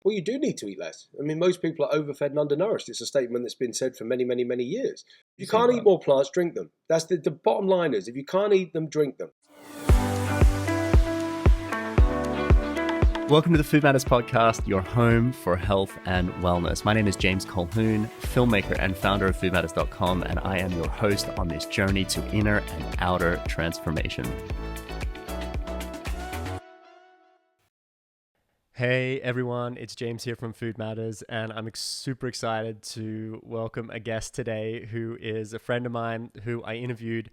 well, you do need to eat less. I mean, most people are overfed and undernourished. It's a statement that's been said for many, many, many years. If you can't eat more plants, drink them. That's the bottom line is, if you can't eat them, drink them. Welcome to the Food Matters Podcast, your home for health and wellness. My name is James Colquhoun, filmmaker and founder of foodmatters.com, and I am your host on this journey to inner and outer transformation. Hey everyone, it's James here from Food Matters, and I'm super excited to welcome a guest today who is a friend of mine who I interviewed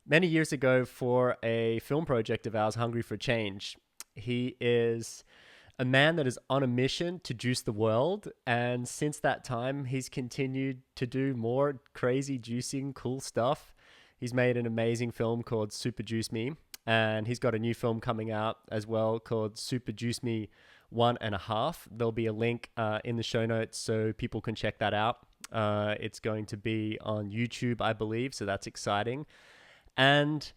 many years ago for a film project of ours, Hungry for Change. He is a man that is on a mission to juice the world, and since that time, he's continued to do more crazy juicing, cool stuff. He's made an amazing film called Super Juice Me, and he's got a new film coming out as well called Super Juice Me 1.5. There'll be a link in the show notes so people can check that out. It's going to be on YouTube, I believe, so that's exciting. And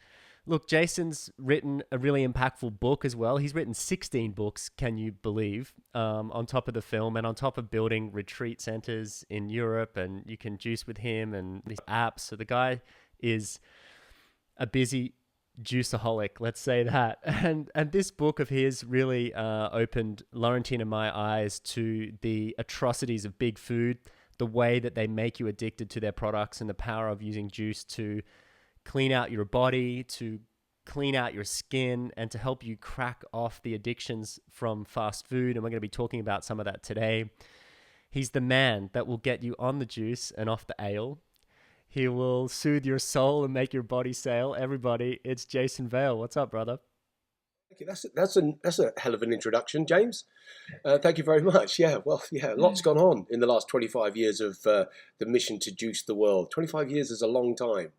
look, Jason's written a really impactful book as well. He's written 16 books, can you believe, on top of the film and on top of building retreat centers in Europe, and you can juice with him and these apps. So the guy is a busy juiceaholic, let's say that. And this book of his really opened Laurentine and my eyes to the atrocities of big food, the way that they make you addicted to their products, and the power of using juice to clean out your body, to clean out your skin, and to help you crack off the addictions from fast food. And we're going to be talking about some of that today. He's the man that will get you on the juice and off the ale. He will soothe your soul and make your body sail. Everybody, it's Jason Vale. What's up, brother? Thank you. That's a hell of an introduction, James. Thank you very much. Yeah, well, yeah, lots gone on in the last 25 years of the mission to juice the world. 25 years is a long time.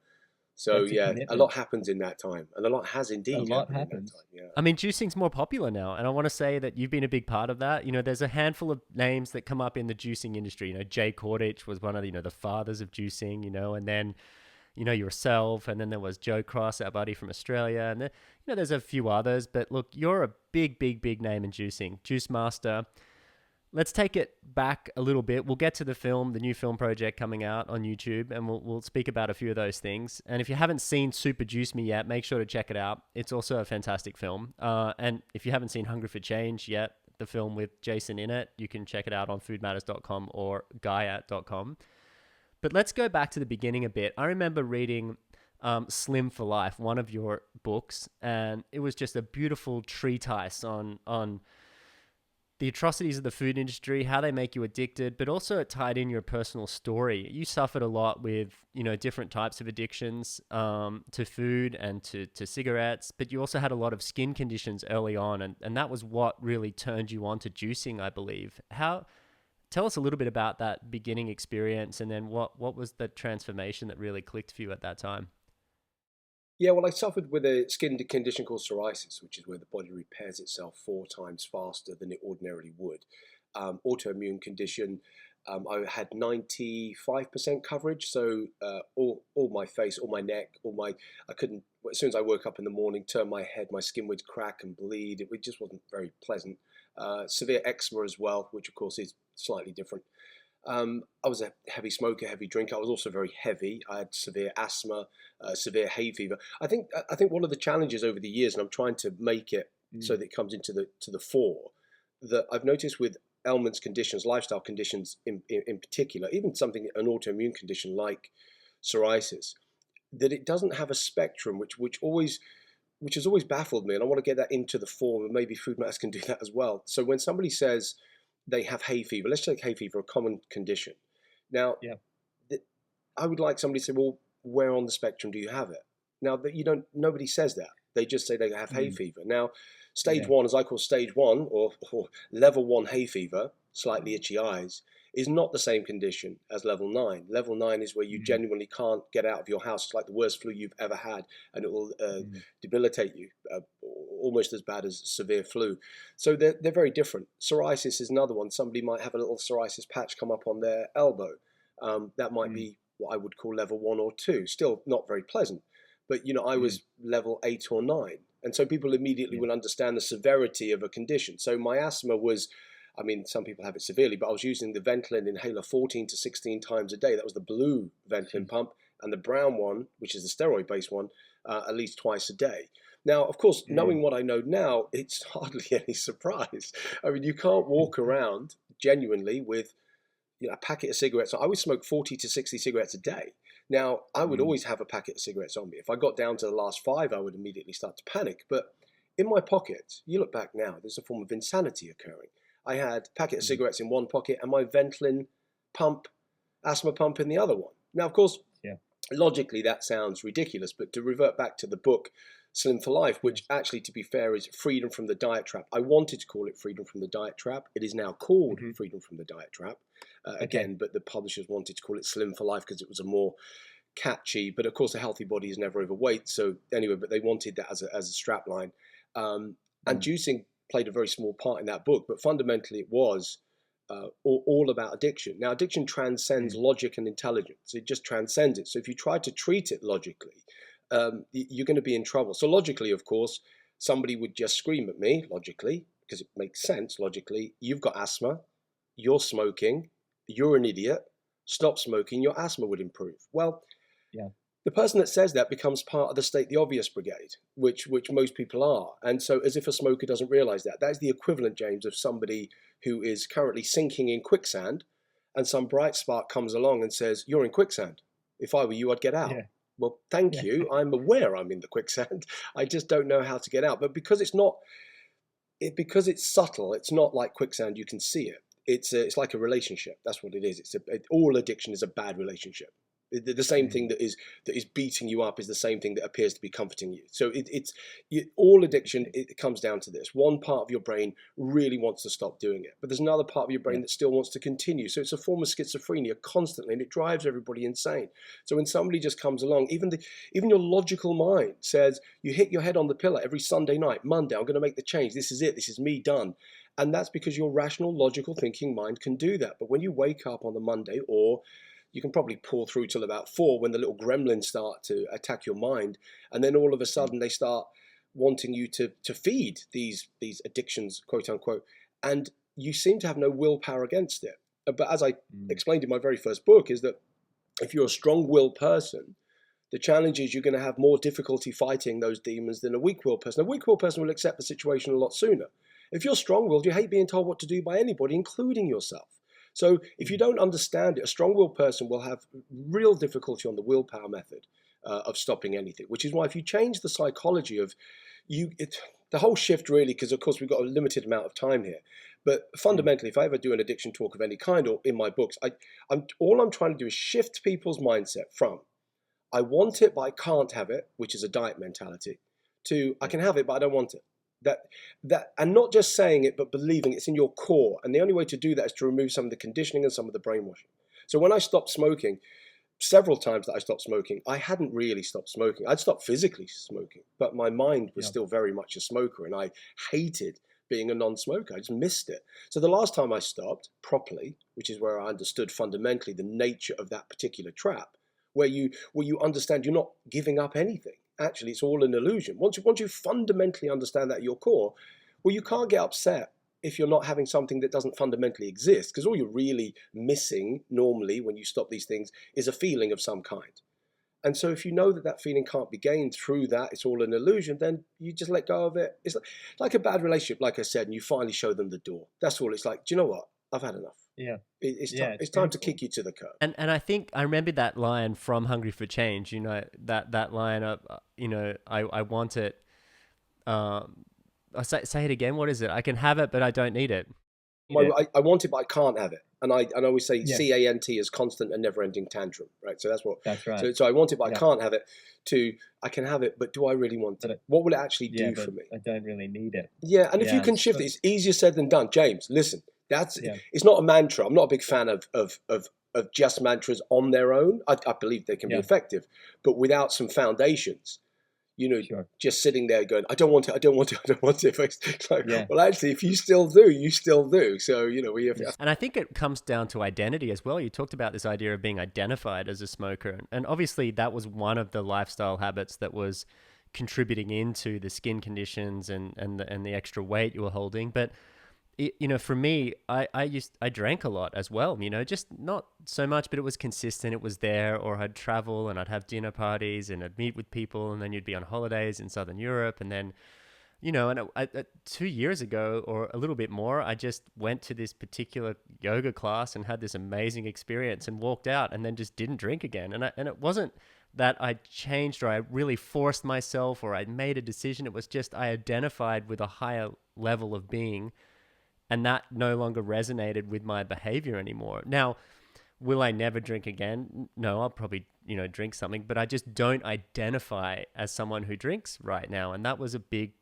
So yeah, a lot happens in that time, and a lot has indeed happened in that time. Yeah. I mean, juicing's more popular now, and I want to say that you've been a big part of that. You know, there's a handful of names that come up in the juicing industry. You know, Jay Kordich was one of the, the fathers of juicing. And then, yourself, and then there was Joe Cross, our buddy from Australia, and then, there's a few others. But look, you're a big, big, big name in juicing, Juice Master. Let's take it back a little bit. We'll get to the film, the new film project coming out on YouTube, and we'll speak about a few of those things. And if you haven't seen Super Juice Me yet, make sure to check it out. It's also a fantastic film. And if you haven't seen Hungry for Change yet, the film with Jason in it, you can check it out on foodmatters.com or guyat.com. But let's go back to the beginning a bit. I remember reading Slim for Life, one of your books, and it was just a beautiful treatise on the atrocities of the food industry, how they make you addicted, but also it tied in your personal story. You suffered a lot with, different types of addictions to food and to cigarettes, but you also had a lot of skin conditions early on, and that was what really turned you on to juicing, I believe. Tell us a little bit about that beginning experience, and then what was the transformation that really clicked for you at that time? Yeah, well, I suffered with a skin condition called psoriasis, which is where the body repairs itself 4 times faster than it ordinarily would. Autoimmune condition. I had 95% coverage, so all my face, all my neck, I couldn't. As soon as I woke up in the morning, turn my head, my skin would crack and bleed. It just wasn't very pleasant. Severe eczema as well, which of course is slightly different. I was a heavy smoker, heavy drinker. I was also very heavy. I had severe asthma, severe hay fever. I think one of the challenges over the years, and I'm trying to make it so that it comes into the fore, that I've noticed with ailments, conditions, lifestyle conditions in particular, even an autoimmune condition like psoriasis, that it doesn't have a spectrum, which has always baffled me, and I want to get that into the form, and maybe Food Matters can do that as well. So when somebody says they have hay fever, let's take hay fever, a common condition. Now, I would like somebody to say, well, where on the spectrum do you have it? Now, nobody says that. They just say they have hay fever. Now, stage 1, as I call stage 1, or level 1 hay fever, slightly itchy eyes, is not the same condition as level 9. Level 9 is where you genuinely can't get out of your house. It's like the worst flu you've ever had, and it will debilitate you, almost as bad as severe flu. So they're very different. Psoriasis is another one. Somebody might have a little psoriasis patch come up on their elbow. That might be what I would call level 1 or 2. Still not very pleasant. But, I was level 8 or 9. And so people immediately will understand the severity of a condition. So my asthma was I mean, some people have it severely, but I was using the Ventolin inhaler 14 to 16 times a day. That was the blue Ventolin pump, and the brown one, which is the steroid-based one, at least twice a day. Now, of course, knowing what I know now, it's hardly any surprise. I mean, you can't walk around genuinely with a packet of cigarettes. I would smoke 40 to 60 cigarettes a day. Now, I would always have a packet of cigarettes on me. If I got down to the last 5, I would immediately start to panic. But in my pocket, you look back now, there's a form of insanity occurring. I had a packet of cigarettes in one pocket and my Ventolin pump, asthma pump in the other one. Now, of course, logically that sounds ridiculous, but to revert back to the book Slim for Life, which actually, to be fair, is Freedom from the Diet Trap. I wanted to call it Freedom from the Diet Trap. It is now called Freedom from the Diet Trap again, but the publishers wanted to call it Slim for Life because it was a more catchy, but of course a healthy body is never overweight. So anyway, but they wanted that as a strap line. And juicing played a very small part in that book, but fundamentally it was all about addiction. Now, addiction transcends logic and intelligence. It just transcends it. So if you try to treat it logically, you're going to be in trouble. So logically, of course, somebody would just scream at me, logically, because it makes sense logically, you've got asthma, you're smoking, you're an idiot, stop smoking, your asthma would improve. Well, the person that says that becomes part of the state the obvious brigade, which most people are. And so as if a smoker doesn't realize that. That is the equivalent, James, of somebody who is currently sinking in quicksand and some bright spark comes along and says, you're in quicksand. If I were you, I'd get out. Yeah. Well, thank you. I'm aware I'm in the quicksand. I just don't know how to get out. But because because it's subtle, it's not like quicksand, you can see it. It's like a relationship. That's what it is. All addiction is a bad relationship. The same thing that is beating you up is the same thing that appears to be comforting you. So all addiction, it comes down to this. One part of your brain really wants to stop doing it, but there's another part of your brain that still wants to continue. So it's a form of schizophrenia constantly, and it drives everybody insane. So when somebody just comes along, even your logical mind says, you hit your head on the pillow every Sunday night, Monday, I'm going to make the change. This is it. This is me done. And that's because your rational, logical thinking mind can do that. But when you wake up on the Monday, or you can probably pull through till about 4 when the little gremlins start to attack your mind. And then all of a sudden they start wanting you to feed these addictions, quote unquote. And you seem to have no willpower against it. But as I explained in my very first book, is that if you're a strong-willed person, the challenge is you're going to have more difficulty fighting those demons than a weak-willed person. A weak-willed person will accept the situation a lot sooner. If you're strong-willed, you hate being told what to do by anybody, including yourself. So if you don't understand it, a strong-willed person will have real difficulty on the willpower method of stopping anything, which is why if you change the psychology of the whole shift really, because of course we've got a limited amount of time here, but fundamentally, if I ever do an addiction talk of any kind or in my books, all I'm trying to do is shift people's mindset from I want it but I can't have it, which is a diet mentality, to I can have it but I don't want it. That and not just saying it, but believing it's in your core. And the only way to do that is to remove some of the conditioning and some of the brainwashing. So when I stopped smoking, several times that I stopped smoking, I hadn't really stopped smoking. I'd stopped physically smoking, but my mind was still very much a smoker, and I hated being a non-smoker. I just missed it. So the last time I stopped properly, which is where I understood fundamentally the nature of that particular trap, where you understand you're not giving up anything. Actually, it's all an illusion. Once you fundamentally understand that at your core, well, you can't get upset if you're not having something that doesn't fundamentally exist, because all you're really missing normally when you stop these things is a feeling of some kind. And so if you know that feeling can't be gained through that, it's all an illusion, then you just let go of it. It's like a bad relationship, like I said, and you finally show them the door. That's all it's like. Do you know what? I've had enough. Yeah. It's time to kick you to the curb. And I think I remember that line from Hungry for Change, that line of, I want it. Say it again. What is it? I can have it, but I don't need it. I want it, but I can't have it. And I always say CANT is constant and never-ending tantrum, right? So that's right. So I want it, but I can't have it. To I can have it, but do I really want it? What will it actually do for me? I don't really need it. Yeah, and if you can shift it, it's easier said than done. James, listen, it's not a mantra. I'm not a big fan of just mantras on their own. I believe they can be effective, but without some foundations, just sitting there going, I don't want it, I don't want it, I don't want it. It's like, well, actually, if you still do, you still do. So, we have. And I think it comes down to identity as well. You talked about this idea of being identified as a smoker. And obviously that was one of the lifestyle habits that was contributing into the skin conditions and the extra weight you were holding. But for me, I drank a lot as well, just not so much, but it was consistent. It was there, or I'd travel and I'd have dinner parties and I'd meet with people, and then you'd be on holidays in Southern Europe. And then, and 2 years ago or a little bit more, I just went to this particular yoga class and had this amazing experience and walked out and then just didn't drink again. And it wasn't that I changed or I really forced myself or I made a decision. It was just I identified with a higher level of being, and that no longer resonated with my behavior anymore. Now, will I never drink again? No, I'll probably, drink something, but I just don't identify as someone who drinks right now. And that was a big,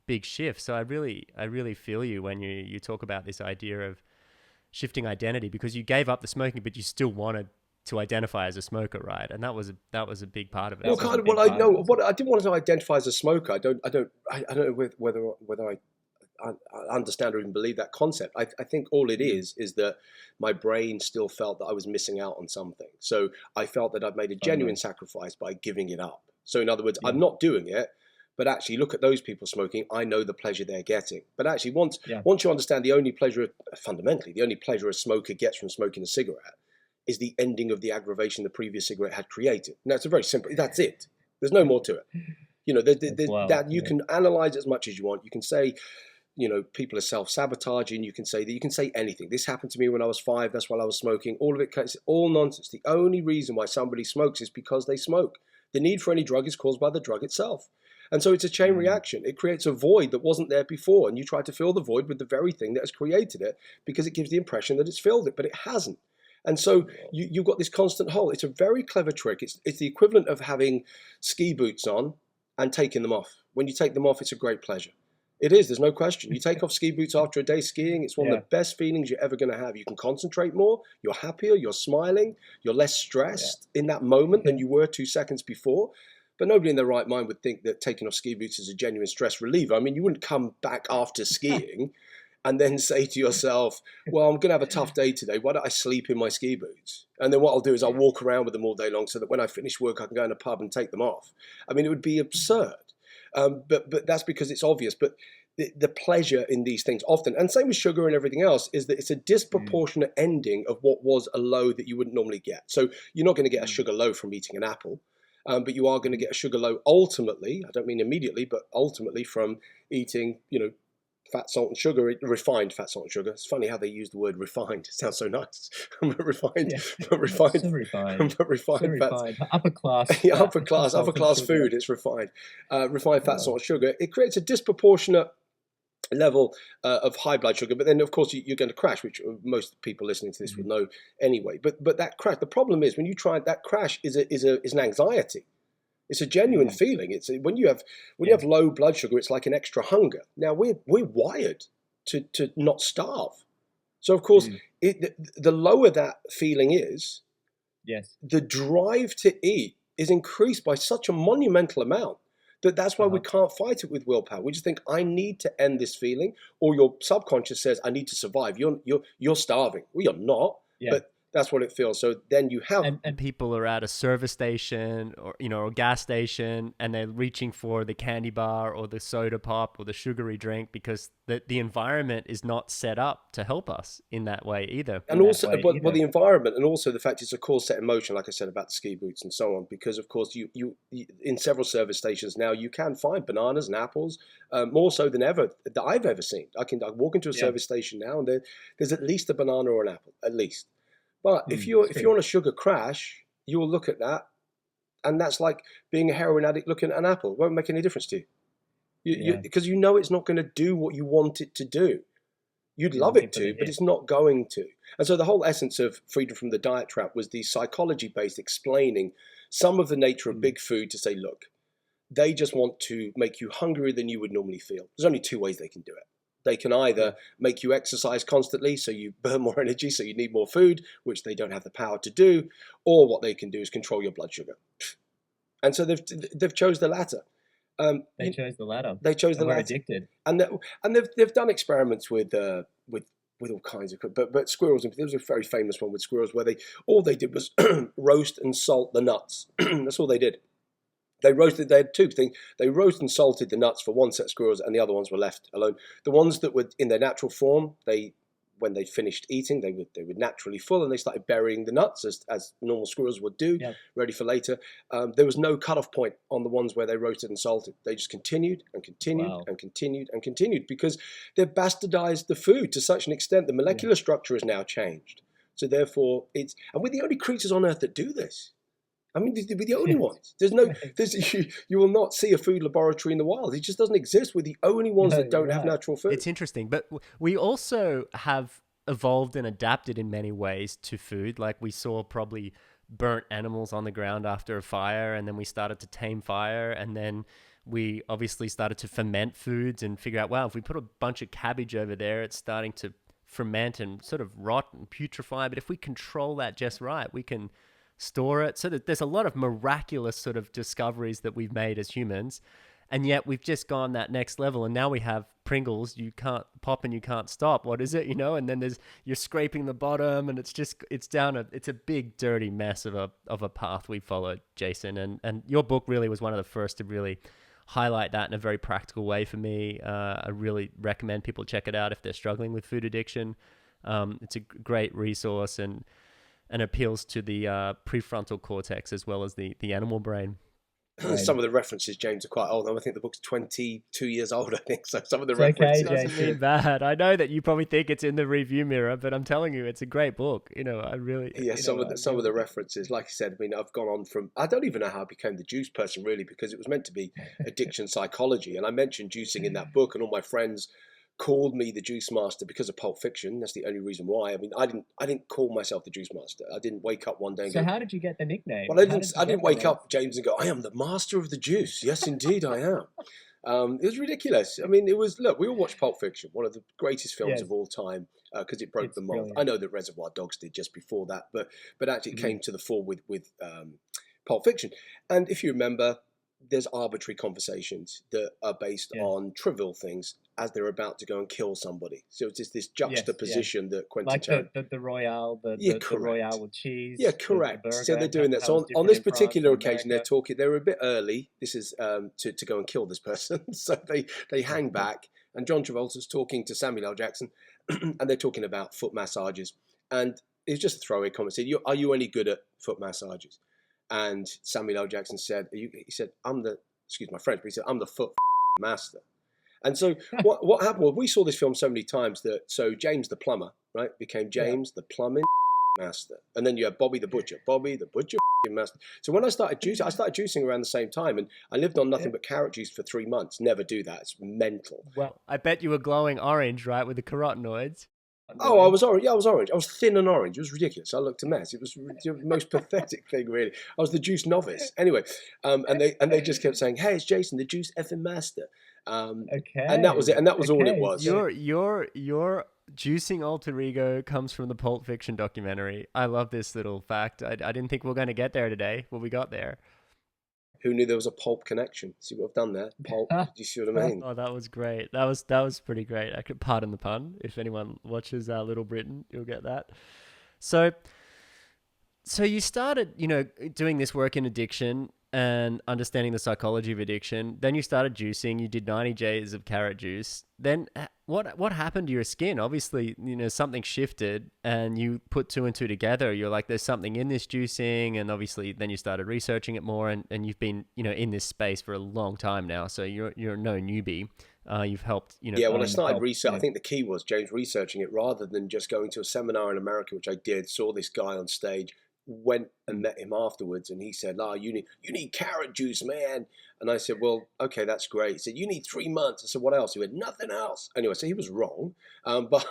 big shift. So I really feel you when you talk about this idea of shifting identity, because you gave up the smoking, but you still wanted to identify as a smoker, right? And that was a big part of it. Well, kind of. Well, I know what I didn't want to identify as a smoker. I don't know whether I understand or even believe that concept. I think all it is that my brain still felt that I was missing out on something. So I felt that I'd made a genuine sacrifice by giving it up. So in other words, I'm not doing it, but actually look at those people smoking. I know the pleasure they're getting. But actually once you understand fundamentally, the only pleasure a smoker gets from smoking a cigarette is the ending of the aggravation the previous cigarette had created. Now it's a very simple, that's it. There's no more to it. That you can analyze as much as you want. You can say, people are self-sabotaging. You can say anything. This happened to me when I was 5. That's while I was smoking. All of it is all nonsense. The only reason why somebody smokes is because they smoke. The need for any drug is caused by the drug itself. And so it's a chain reaction. It creates a void that wasn't there before. And you try to fill the void with the very thing that has created it because it gives the impression that it's filled it, but it hasn't. And so you've got this constant hole. It's a very clever trick. It's the equivalent of having ski boots on and taking them off. When you take them off, it's a great pleasure. It is, there's no question. You take off ski boots after a day skiing, it's one of the best feelings you're ever going to have. You can concentrate more, you're happier, you're smiling, you're less stressed in that moment than you were 2 seconds before. But nobody in their right mind would think that taking off ski boots is a genuine stress reliever. I mean, you wouldn't come back after skiing and then say to yourself, well, I'm going to have a tough day today. Why don't I sleep in my ski boots? And then what I'll do is I'll walk around with them all day long so that when I finish work, I can go in a pub and take them off. I mean, it would be absurd. But that's because it's obvious. But the pleasure in these things often, and same with sugar and everything else, is that it's a disproportionate ending of what was a low that you wouldn't normally get. So you're not going to get a sugar low from eating an apple, but you are going to get a sugar low ultimately, I don't mean immediately, but ultimately from eating, fat, salt, and sugar, refined fat, salt, and sugar. It's funny how they use the word refined. It sounds so nice. refined. Upper class. Upper class food. It's refined. Refined fat, salt, and sugar. It creates a disproportionate level of high blood sugar, but then of course you're going to crash, which most people listening to this would know anyway. But that crash, the problem is when you try that crash is an anxiety. It's a genuine feeling. It's when you have low blood sugar, it's like an extra hunger. Now we're wired to not starve. So of course, the lower that feeling is, the drive to eat is increased by such a monumental amount that's why we can't fight it with willpower. We just think I need to end this feeling, or your subconscious says I need to survive. You're starving. Well, you're not, but that's what it feels. So then you have and people are at a service station or a gas station, and they're reaching for the candy bar or the soda pop or the sugary drink because the environment is not set up to help us in that way either. And also, but the environment, and also the fact it's a core set in motion, like I said about the ski boots and so on. Because of course, you in several service stations now you can find bananas and apples more so than ever that I've ever seen. I walk into a service station now, and there's at least a banana or an apple, at least. But if you're on a sugar crash, you'll look at that, and that's like being a heroin addict looking at an apple. It won't make any difference to you, because it's not going to do what you want it to do. You'd love it to, but it's not going to. And so the whole essence of Freedom from the Diet Trap was the psychology-based explaining some of the nature of big food to say, look, they just want to make you hungrier than you would normally feel. There's only 2 ways they can do it. They can either make you exercise constantly so you burn more energy, so you need more food, which they don't have the power to do, or what they can do is control your blood sugar. And so they've chose the latter. They chose the latter. They chose the latter. We're addicted. And they've done experiments with all kinds of, but squirrels. There was a very famous one with squirrels where all they did was roast and salt the nuts. That's all they did. They roasted. They had two things. They roasted and salted the nuts for one set of squirrels, and the other ones were left alone. The ones that were in their natural form, when they finished eating, they were naturally full, and they started burying the nuts as normal squirrels would do, ready for later. There was no cutoff point on the ones where they roasted and salted. They just continued and continued and continued and continued because they've bastardized the food to such an extent the molecular structure has now changed. So therefore, and we're the only creatures on Earth that do this. I mean, we're the only ones. You will not see a food laboratory in the wild. It just doesn't exist. We're the only ones that don't have natural food. It's interesting, but we also have evolved and adapted in many ways to food. Like we saw probably burnt animals on the ground after a fire, and then we started to tame fire, and then we obviously started to ferment foods and figure out, wow, if we put a bunch of cabbage over there, it's starting to ferment and sort of rot and putrefy. But if we control that just right, we can store it. So that there's a lot of miraculous sort of discoveries that we've made as humans, and yet we've just gone that next level, and now we have Pringles. You can't pop and you can't stop. What is it, and then you're scraping the bottom, and it's a big dirty mess of a path we followed, Jason, and your book really was one of the first to really highlight that in a very practical way for me. I really recommend people check it out if they're struggling with food addiction. It's a great resource and appeals to the prefrontal cortex as well as the animal brain. Some of the references, James, are quite old. I think the book's 22 years old, I think. So some of the references... Okay, doesn't mean bad. I know that you probably think it's in the review mirror, but I'm telling you, it's a great book. I really... Yeah, some of the references, like I said, I mean, I've gone on from... I don't even know how I became the juice person, really, because it was meant to be addiction psychology. And I mentioned juicing in that book, and all my friends called me the Juice Master because of Pulp Fiction. That's the only reason why. I mean, I didn't call myself the Juice Master. I didn't wake up one day and go... So how did you get the nickname? Well, I didn't wake up, James, and go, I am the master of the juice. Yes, indeed, I am. It was ridiculous. I mean, look, we all watched Pulp Fiction, one of the greatest films of all time, because it broke the mold. Brilliant. I know that Reservoir Dogs did just before that, but actually it came to the fore with Pulp Fiction. And if you remember, there's arbitrary conversations that are based on trivial things as they're about to go and kill somebody. So it's just this juxtaposition that Quentin Tarantino... Like the Royale, the Royale with cheese. Yeah, correct. The so they're doing that. So on this particular occasion, they were a bit early. This is to go and kill this person. So they hang back, and John Travolta's talking to Samuel L. Jackson, and they're talking about foot massages. And it's just a throwaway comment. He said, are you any good at foot massages? And Samuel L. Jackson said, excuse my French, but he said, I'm the foot master. And so what happened was we saw this film so many times so James the plumber, right, became James the plumbing master. And then you have Bobby the butcher master. So when I started juicing around the same time, and I lived on nothing but carrot juice for 3 months. Never do that. It's mental. Well, I bet you were glowing orange, right, with the carotenoids. Oh, I was orange. Yeah, I was orange. I was thin and orange. It was ridiculous. I looked a mess. It was the most pathetic thing, really. I was the juice novice. Anyway, and they just kept saying, "Hey, it's Jason, the juice effing master." Okay. And that was it. And that was all it was. Your juicing alter ego comes from the Pulp Fiction documentary. I love this little fact. I didn't think we were going to get there today, but we got there. Who knew there was a pulp connection? See what I've done there? Pulp. Do you see what I mean? Oh, that was great. That was pretty great. I could pardon the pun. If anyone watches Little Britain, you'll get that. So you started, doing this work in addiction and understanding the psychology of addiction. Then you started juicing. You did 90 days of carrot juice. Then what happened to your skin? Obviously, something shifted and you put two and two together. You're like, there's something in this juicing. And obviously then you started researching it more and you've been, in this space for a long time now. So you're no newbie. You've helped, Yeah, well, I started research. I think the key was James researching it rather than just going to a seminar in America, which I did, saw this guy on stage, went and met him afterwards, and he said, you need carrot juice, man. And I said, well, okay, that's great. He said, you need 3 months. I said, what else? He went, nothing else. Anyway, so he was wrong. But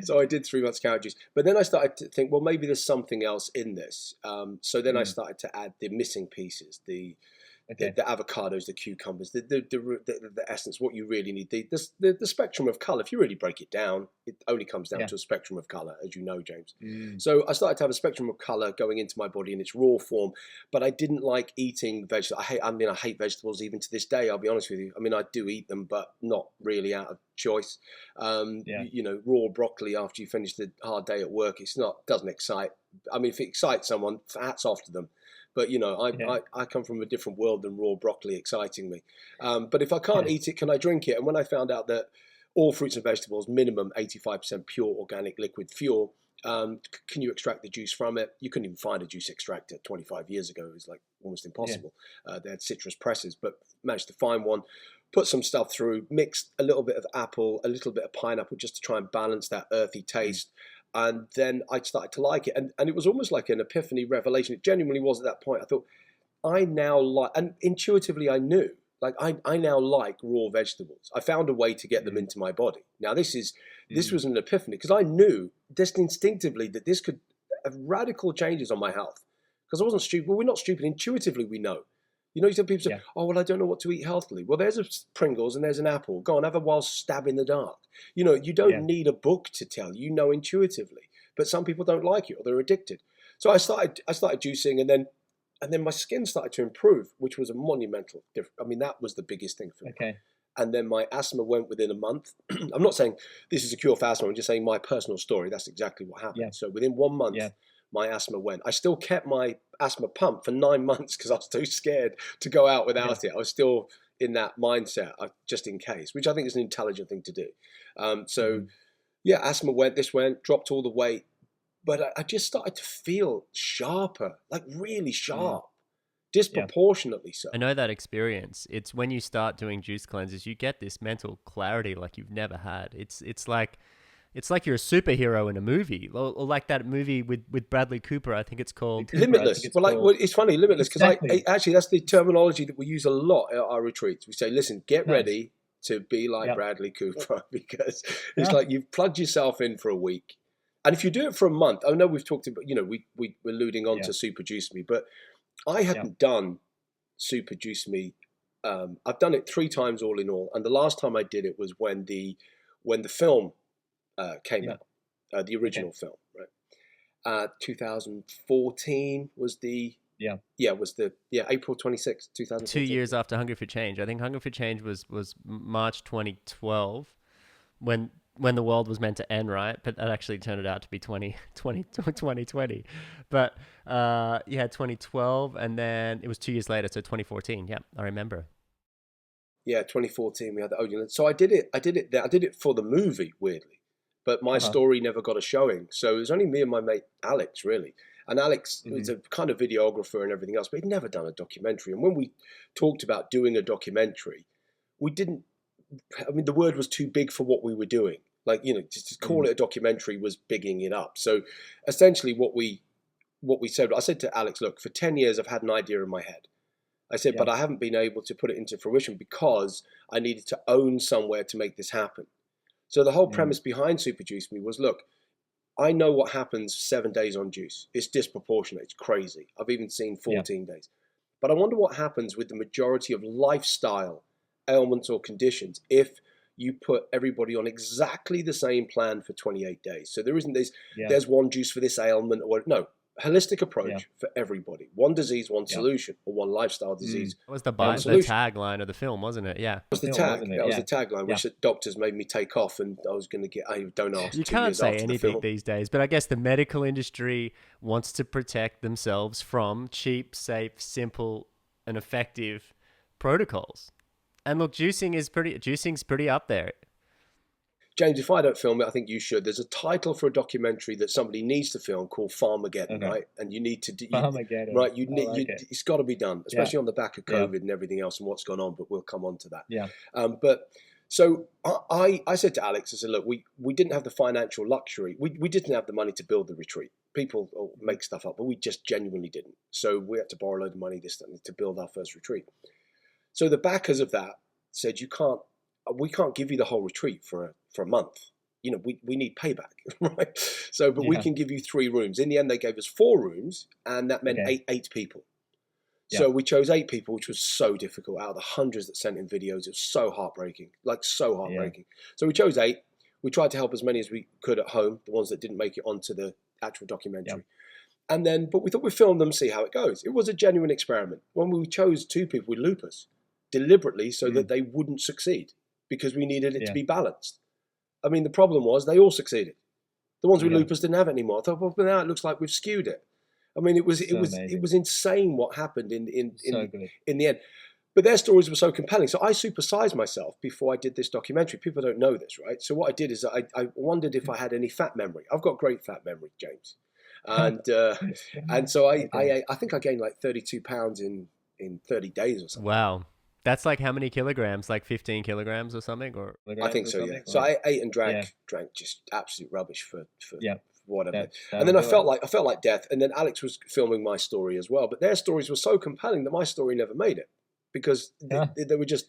so I did 3 months carrot juice. But then I started to think, well, maybe there's something else in this. So then I started to add the missing pieces, the avocados, the cucumbers, the essence, what you really need, the spectrum of color. If you really break it down, it only comes down to a spectrum of color, as you know, James. So I started to have a spectrum of color going into my body in its raw form, but I didn't like eating vegetables. I hate vegetables even to this day, I'll be honest with you. I mean, I do eat them, but not really out of choice. Raw broccoli after you finish the hard day at work, doesn't excite. I mean, if it excites someone, hats off to them. But, I come from a different world than raw broccoli exciting me. But if I can't eat it, can I drink it? And when I found out that all fruits and vegetables, minimum 85% pure organic liquid fuel, can you extract the juice from it? You couldn't even find a juice extractor 25 years ago. It was like almost impossible. They had citrus presses, but managed to find one, put some stuff through, mixed a little bit of apple, a little bit of pineapple just to try and balance that earthy taste. And then I started to like it. And it was almost like an epiphany revelation. It genuinely was at that point. I thought, I now like, and intuitively I knew, like I now like raw vegetables. I found a way to get them into my body. Now this was an epiphany because I knew just instinctively that this could have radical changes on my health. Because I wasn't stupid. Well, we're not stupid. Intuitively, we know. You some people say, oh, well, I don't know what to eat healthily. Well, there's a Pringles and there's an apple. Go on, have a wild stab in the dark. You don't need a book to tell. You know intuitively. But some people don't like it or they're addicted. So I started juicing and then my skin started to improve, which was a monumental difference. I mean, that was the biggest thing for me. Okay. And then my asthma went within a month. I'm not saying this is a cure for asthma. I'm just saying my personal story. That's exactly what happened. Yeah. So within 1 month, my asthma went. I still kept my asthma pump for 9 months because I was too scared to go out without it. I was still in that mindset, just in case, which I think is an intelligent thing to do. Asthma went, this went, dropped all the weight. But I just started to feel sharper, like really sharp, disproportionately so. I know that experience. It's when you start doing juice cleanses, you get this mental clarity like you've never had. It's like you're a superhero in a movie, or like that movie with Bradley Cooper. I think it's called Limitless. It's funny, Limitless, because actually that's the terminology that we use a lot at our retreats. We say, listen, get ready to be like Bradley Cooper because it's like you've plugged yourself in for a week. And if you do it for a month, I know we've talked about, we're alluding on to Super Juice Me, but I hadn't done Super Juice Me. I've done it 3 times all in all. And the last time I did it was when the film came out, the original film, right? 2014 was April 26th, 2014. 2 years after Hunger for Change. I think Hunger for Change was March 2012 when the world was meant to end, right? But that actually turned out to be 2020. But 2012, and then it was 2 years later, so 2014. Yeah, I remember. Yeah, 2014 we had the Odeon. So I did it for the movie, weirdly, but my story never got a showing. So it was only me and my mate Alex, really. And Alex was a kind of videographer and everything else, but he'd never done a documentary. And when we talked about doing a documentary, the word was too big for what we were doing. Like, just to call it a documentary was bigging it up. So essentially what we said, I said to Alex, look, for 10 years, I've had an idea in my head. I said, but I haven't been able to put it into fruition because I needed to own somewhere to make this happen. So the whole premise behind Super Juice Me was, look, I know what happens 7 days on juice. It's disproportionate. It's crazy. I've even seen 14 days. But I wonder what happens with the majority of lifestyle ailments or conditions if you put everybody on exactly the same plan for 28 days. So there isn't this, there's one juice for this ailment, or no, holistic approach for everybody. One disease, one solution, or one lifestyle disease. That was the tagline of the film, wasn't it? Yeah. That was the tagline, which the doctors made me take off, and I don't ask. You can't say anything these days, but I guess the medical industry wants to protect themselves from cheap, safe, simple, and effective protocols. And look, juicing's pretty up there. James, if I don't film it, I think you should. There's a title for a documentary that somebody needs to film called Farmageddon, right? And you need to do Farmageddon, right. It's got to be done, especially on the back of COVID and everything else and what's gone on. But we'll come on to that. Yeah. But so I said to Alex, I said, look, we didn't have the financial luxury. We didn't have the money to build the retreat. People make stuff up, but we just genuinely didn't. So we had to borrow a load of money to build our first retreat. So the backers of that said, we can't give you the whole retreat for a month. We need payback, right? So, but we can give you 3 rooms. In the end, they gave us 4 rooms, and that meant eight people. Yeah. So we chose 8 people, which was so difficult. Out of the hundreds that sent in videos, it was so heartbreaking, Yeah. So we chose 8. We tried to help as many as we could at home, the ones that didn't make it onto the actual documentary. Yeah. And then, but we thought we'd film them, see how it goes. It was a genuine experiment. When we chose 2 people with lupus, deliberately so that they wouldn't succeed, because we needed it to be balanced. I mean, the problem was they all succeeded. The ones with lupus didn't have it anymore. I thought, well, now it looks like we've skewed it. I mean, it was insane what happened in the end. But their stories were so compelling. So I supersized myself before I did this documentary. People don't know this, right? So what I did is I wondered if I had any fat memory. I've got great fat memory, James. And so I think I gained like 32 pounds in 30 days or something. Wow. That's like how many kilograms? Like 15 kilograms or something? Or I think so, yeah. So I ate and drank just absolute rubbish for whatever. And then I felt like death. And then Alex was filming my story as well. But their stories were so compelling that my story never made it. Because they were just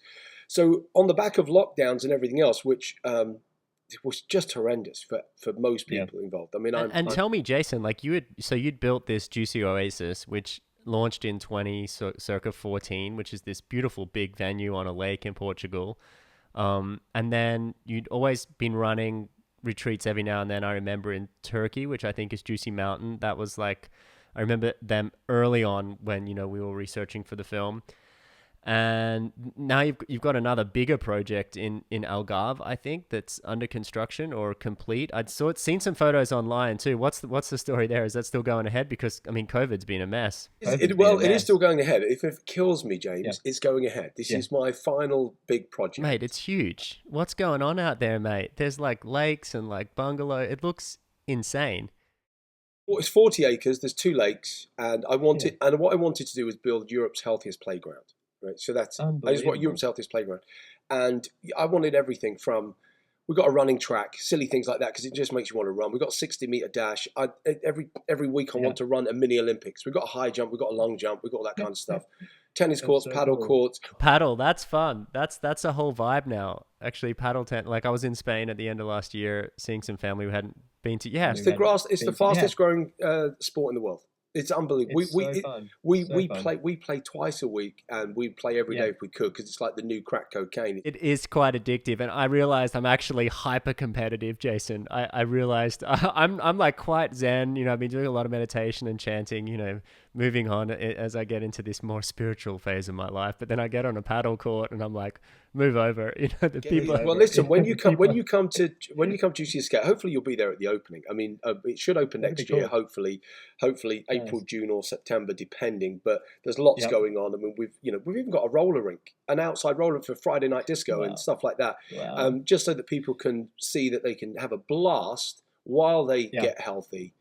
so on the back of lockdowns and everything else, which was just horrendous for most people involved. I mean, tell me, Jason, like you'd built this Juicy Oasis, which launched in circa 14, which is this beautiful big venue on a lake in Portugal, and then you'd always been running retreats every now and then. I remember in Turkey, which I think is Juicy Mountain. That was like, I remember them early on when we were researching for the film. And now you've got another bigger project in Algarve, I think, that's under construction or complete. I'd seen some photos online too. What's the story there? Is that still going ahead? Because I mean, COVID's been a mess. It is still going ahead. If it kills me, James, it's going ahead. This is my final big project, mate. It's huge. What's going on out there, mate? There's like lakes and like bungalow. It looks insane. Well, it's 40 acres. There's 2 lakes, and what I wanted to do was build Europe's healthiest playground. Right, so I just want Europe's healthiest playground, and I wanted everything from. We got a running track, silly things like that, because it just makes you want to run. We got a 60-meter dash. Every week I want to run a mini Olympics. We got a high jump, we got a long jump, we got all that kind of stuff. Tennis courts, paddle courts. Paddle, that's fun. That's a whole vibe now. Actually, paddle tent. Like I was in Spain at the end of last year, seeing some family who hadn't been to. Yeah, it's the fastest growing sport in the world. It's unbelievable. We play twice a week, and we play every day if we could, because it's like the new crack cocaine. It is quite addictive, and I realized I'm actually hyper competitive, Jason. I realized I'm like quite zen. I've been doing a lot of meditation and chanting. Moving on as I get into this more spiritual phase of my life. But then I get on a paddle court, and I'm like, move over. People. Well, listen, when you come to Juicy Escape, hopefully you'll be there at the opening. I mean, it should open next year. Hopefully April, June, or September, depending. But there's lots going on. I mean, we've even got a roller rink, an outside roller for Friday night disco and stuff like that. Wow. Just so that people can see that they can have a blast while they get healthy.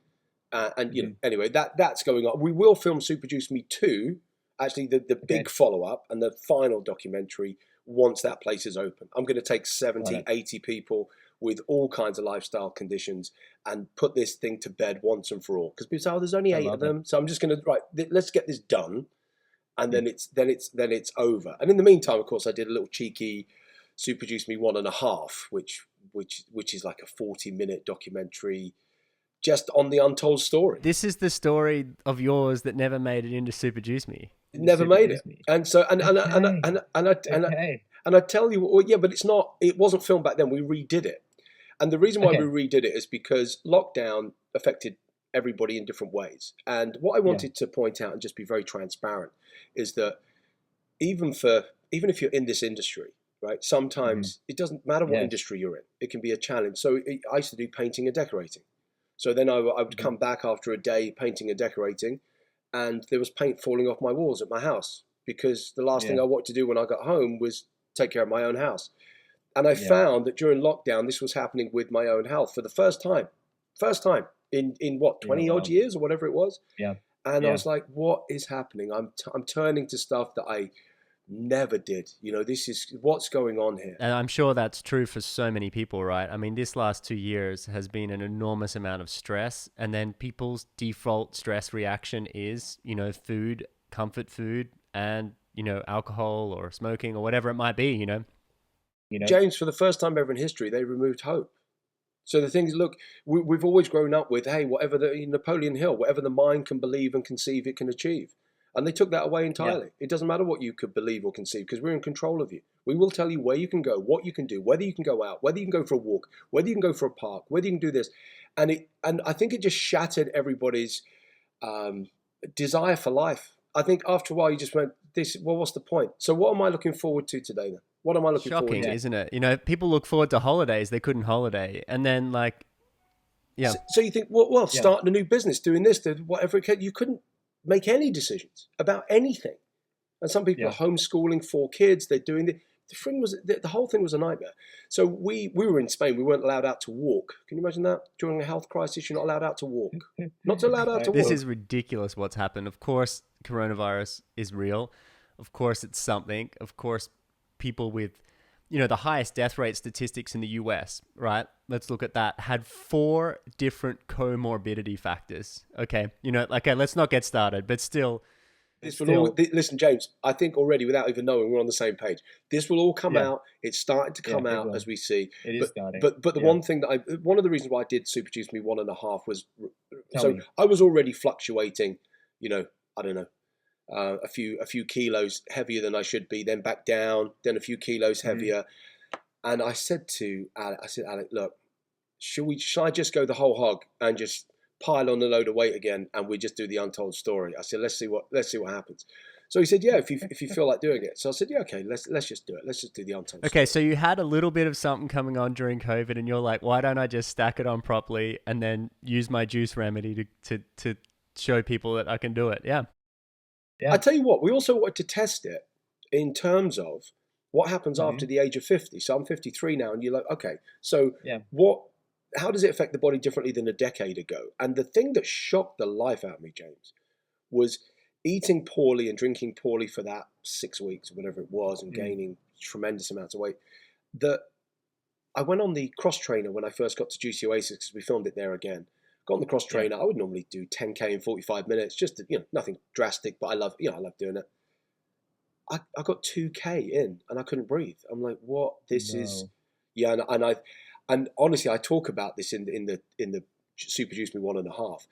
Anyway, that's going on. We will film Super Juice Me 2, actually the big follow-up and the final documentary once that place is open. I'm going to take 70, 80 people with all kinds of lifestyle conditions and put this thing to bed once and for all. Because people say, there's only 8 of them. So I'm just going to, let's get this done. And then it's over. And in the meantime, of course, I did a little cheeky Super Juice Me 1.5, which is like a 40-minute documentary just on the untold story. This is the story of yours that never made it into Super Juice Me. Never made it. And so and I tell you, but it's not. It wasn't filmed back then. We redid it, and the reason why we redid it is because lockdown affected everybody in different ways. And what I wanted to point out and just be very transparent is that even if you're in this industry, right? Sometimes it doesn't matter what industry you're in. It can be a challenge. So I used to do painting and decorating. So then I would come back after a day painting and decorating, and there was paint falling off my walls at my house because the last thing I wanted to do when I got home was take care of my own house. And I found that during lockdown, this was happening with my own health for the first time in what, 20 odd years or whatever it was. Yeah. And I was like, what is happening? I'm turning to stuff that I never did. This is what's going on here. And I'm sure that's true for so many people, right? I mean, this last 2 years has been an enormous amount of stress, and then people's default stress reaction is, food, comfort food, and, alcohol or smoking or whatever it might be, James, for the first time ever in history, they removed hope. So the thing is, look, we've always grown up with, hey, whatever Napoleon Hill, whatever the mind can believe and conceive, it can achieve. And they took that away entirely. Yeah. It doesn't matter what you could believe or conceive because we're in control of you. We will tell you where you can go, what you can do, whether you can go out, whether you can go for a walk, whether you can go for a park, whether you can do this. And I think it just shattered everybody's desire for life. I think after a while you just went, what's the point? So what am I looking forward to today then? What am I looking forward to? Shocking, isn't it? People look forward to holidays. They couldn't holiday. And then Yeah. So you think, well, starting a new business, doing this, whatever it can, you couldn't make any decisions about anything. And some people are homeschooling 4 kids. They're doing the whole thing was a nightmare. So we were in Spain. We weren't allowed out to walk. Can you imagine that? During a health crisis, you're not allowed out to walk. Not allowed out to walk. This is ridiculous what's happened. Of course, coronavirus is real. Of course, it's something. Of course, people with, the highest death rate statistics in the US, right? Let's look at that. Had 4 different comorbidity factors. Okay. Let's not get started, but still. Listen, James, I think already without even knowing, we're on the same page. This will all come out. It's starting to come out as we see. It is starting. But the one thing one of the reasons why I did Super Juice Me 1.5 was, I was already fluctuating, I don't know, a few kilos heavier than I should be, then back down, then a few kilos heavier. And I said to Alec, look, should I just go the whole hog and just pile on a load of weight again, and we just do the untold story? I said, let's see what happens. So he said, yeah, if you feel like doing it. So I said, yeah, okay, let's just do it. Let's just do the untold story. Okay, so you had a little bit of something coming on during COVID, and you're like, why don't I just stack it on properly and then use my juice remedy to show people that I can do it? Yeah. I tell you what, we also wanted to test it in terms of what happens after the age of 50. So I'm 53 now, and you're like, okay, so how does it affect the body differently than a decade ago? And the thing that shocked the life out of me, James, was eating poorly and drinking poorly for that 6 weeks or whatever it was, and gaining tremendous amounts of weight. That I went on the cross trainer when I first got to Juicy Oasis, because we filmed it there again. Got on the cross trainer. I would normally do 10K in 45 minutes, just nothing drastic, but I love doing it. I got 2K in and I couldn't breathe. I'm like, what? This is and honestly, I talk about this in the Super Juice Me 1.5.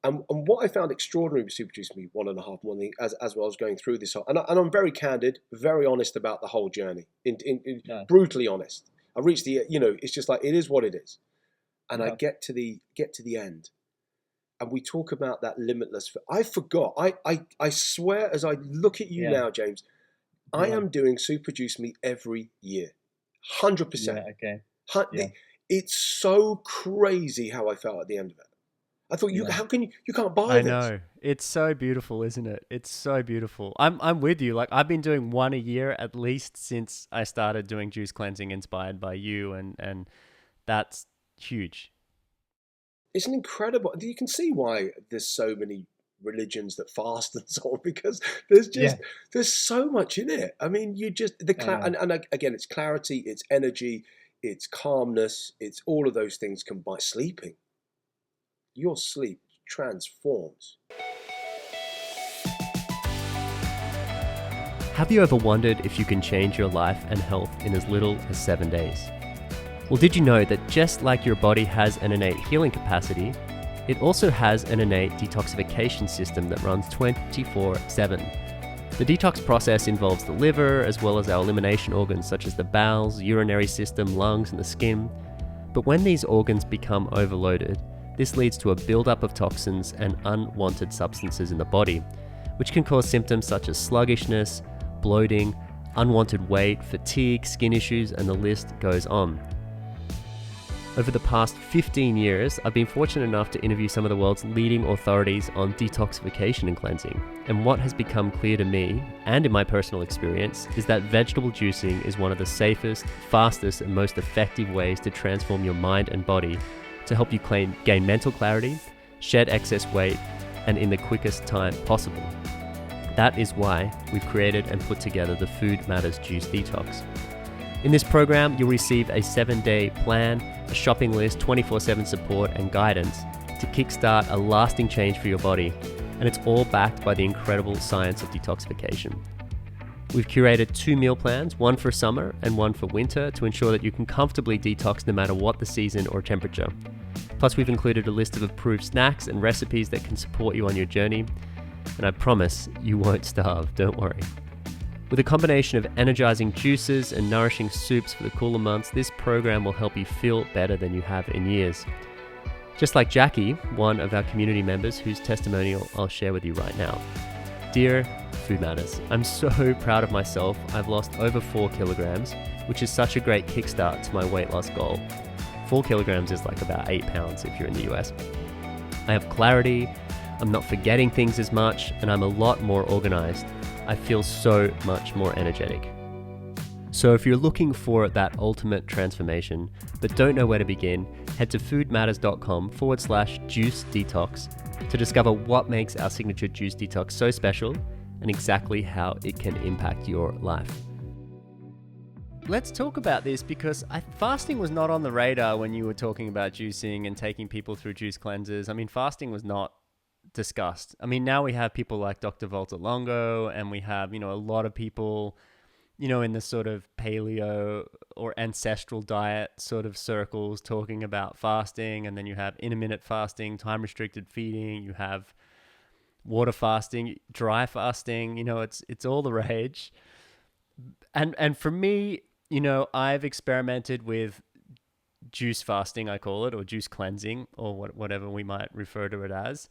And what I found extraordinary with Super Juice Me 1.5, one thing, as well, I was going through this, and I'm very candid, very honest about the whole journey, brutally honest. I reached it's just like, it is what it is. And I get to the end, and we talk about that limitless. I forgot. I swear, as I look at you now, James, I am doing Super Juice Me every year, 100%. Yeah, okay. It's so crazy how I felt at the end of it. I thought, how can you can't buy this. I know. It's so beautiful, isn't it? It's so beautiful. I'm with you. Like, I've been doing 1 a year at least since I started doing juice cleansing inspired by you, and that's huge. It's an incredible. You can see why there's so many religions that fast and so on, because there's so much in it. I mean, and again, it's clarity, it's energy, it's calmness, it's all of those things combined. Sleeping. Your sleep transforms. Have you ever wondered if you can change your life and health in as little as 7 days? Well, did you know that just like your body has an innate healing capacity, it also has an innate detoxification system that runs 24/7. The detox process involves the liver, as well as our elimination organs such as the bowels, urinary system, lungs, and the skin. But when these organs become overloaded, this leads to a buildup of toxins and unwanted substances in the body, which can cause symptoms such as sluggishness, bloating, unwanted weight, fatigue, skin issues, and the list goes on. Over the past 15 years, I've been fortunate enough to interview some of the world's leading authorities on detoxification and cleansing. And what has become clear to me, and in my personal experience, is that vegetable juicing is one of the safest, fastest, and most effective ways to transform your mind and body to help you gain mental clarity, shed excess weight, and in the quickest time possible. That is why we've created and put together the Food Matters Juice Detox. In this program, you'll receive a 7-day plan, a shopping list, 24/7 support, and guidance to kickstart a lasting change for your body. And it's all backed by the incredible science of detoxification. We've curated 2 meal plans, one for summer and one for winter, to ensure that you can comfortably detox no matter what the season or temperature. Plus, we've included a list of approved snacks and recipes that can support you on your journey. And I promise you won't starve, don't worry. With a combination of energizing juices and nourishing soups for the cooler months, this program will help you feel better than you have in years. Just like Jackie, one of our community members whose testimonial I'll share with you right now. Dear Food Matters, I'm so proud of myself. I've lost over 4 kilograms, which is such a great kickstart to my weight loss goal. 4 kilograms is like about 8 pounds if you're in the US. I have clarity, I'm not forgetting things as much, and I'm a lot more organized. I feel so much more energetic. So if you're looking for that ultimate transformation, but don't know where to begin, head to foodmatters.com/juice detox to discover what makes our signature juice detox so special and exactly how it can impact your life. Let's talk about this because fasting was not on the radar when you were talking about juicing and taking people through juice cleanses. I mean, fasting was not discussed. I mean, now we have people like Dr. Volta Longo, and we have, a lot of people, in the sort of paleo or ancestral diet sort of circles talking about fasting. And then you have intermittent fasting, time restricted feeding, you have water fasting, dry fasting, it's all the rage. And for me, I've experimented with juice fasting, I call it, or juice cleansing, or whatever we might refer to it as.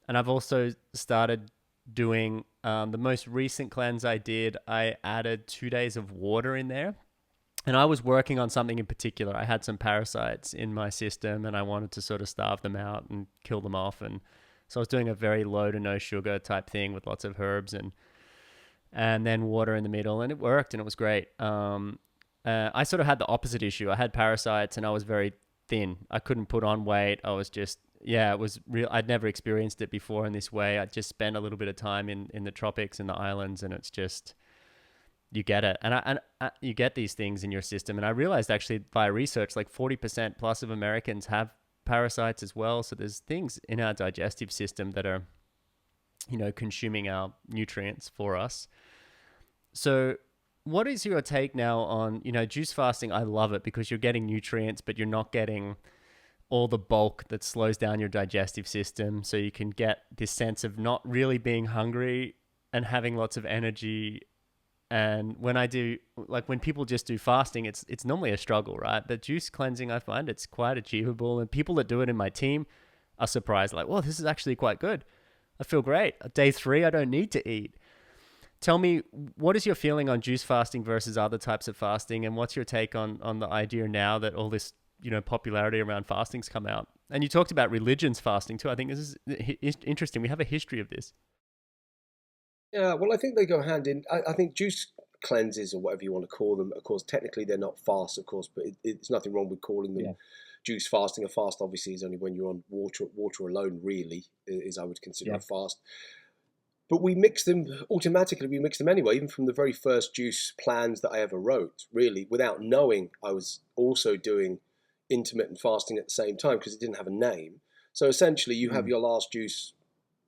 And I've also started doing the most recent cleanse I did, I added 2 days of water in there. And I was working on something in particular. I had some parasites in my system and I wanted to sort of starve them out and kill them off. And so I was doing a very low to no sugar type thing with lots of herbs and then water in the middle, and it worked and it was great. I sort of had the opposite issue. I had parasites and I was very thin. I couldn't put on weight. I was just, it was real. I'd never experienced it before in this way. I just spent a little bit of time in the tropics and the islands, and it's just, you get it. And you get these things in your system. And I realized actually by research, like 40% plus of Americans have parasites as well. So there's things in our digestive system that are, consuming our nutrients for us. So what is your take now on, juice fasting? I love it because you're getting nutrients, but you're not getting all the bulk that slows down your digestive system. So you can get this sense of not really being hungry and having lots of energy. And when when people just do fasting, it's normally a struggle, right? But juice cleansing, I find it's quite achievable. And people that do it in my team are surprised, like, well, this is actually quite good. I feel great. Day 3, I don't need to eat. Tell me, what is your feeling on juice fasting versus other types of fasting? And what's your take on the idea now that all this, popularity around fasting's come out? And you talked about religions fasting too. I think this is interesting. We have a history of this. Yeah, well, I think they go hand in. I think juice cleanses, or whatever you want to call them, of course, technically they're not fasts, of course, but it's nothing wrong with calling them juice fasting. A fast obviously is only when you're on water alone, really, is I would consider a fast. But we mix them automatically. We mix them anyway, even from the very first juice plans that I ever wrote, really, without knowing I was also doing intermittent fasting at the same time because it didn't have a name. So essentially you have your last juice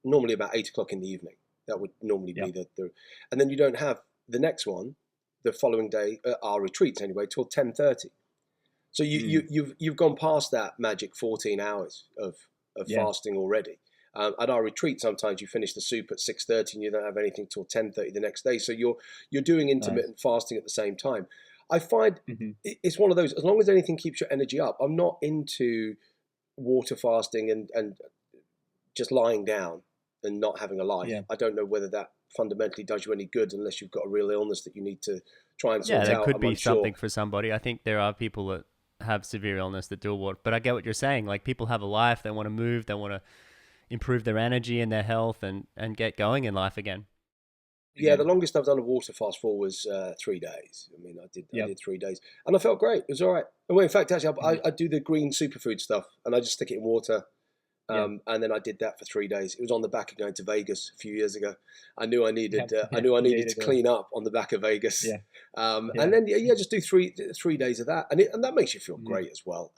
normally about 8 o'clock in the evening. That would normally be the and then you don't have the next one the following day, our retreats anyway, till 10:30. So you've gone past that magic 14 hours of fasting already. At our retreat, sometimes you finish the soup at 6:30 and you don't have anything till 10:30 the next day. So you're doing intermittent fasting at the same time. I find it's one of those, as long as anything keeps your energy up. I'm not into water fasting and just lying down and not having a life. I don't know whether that fundamentally does you any good unless you've got a real illness that you need to try and sort out. Yeah, that could be something for somebody. I think there are people that have severe illness that do water, but I get what you're saying. Like, people have a life, they want to move, they want to improve their energy and their health and get going in life again. Yeah, the longest I've done a water fast for was 3 days. I mean, I did 3 days and I felt great. It was all right. Well, in fact, actually, I do the green superfood stuff and I just stick it in water. And then I did that for 3 days. It was on the back of going to Vegas a few years ago. I knew I needed to clean up on the back of Vegas. And then just do three days of that, and that makes you feel great as well.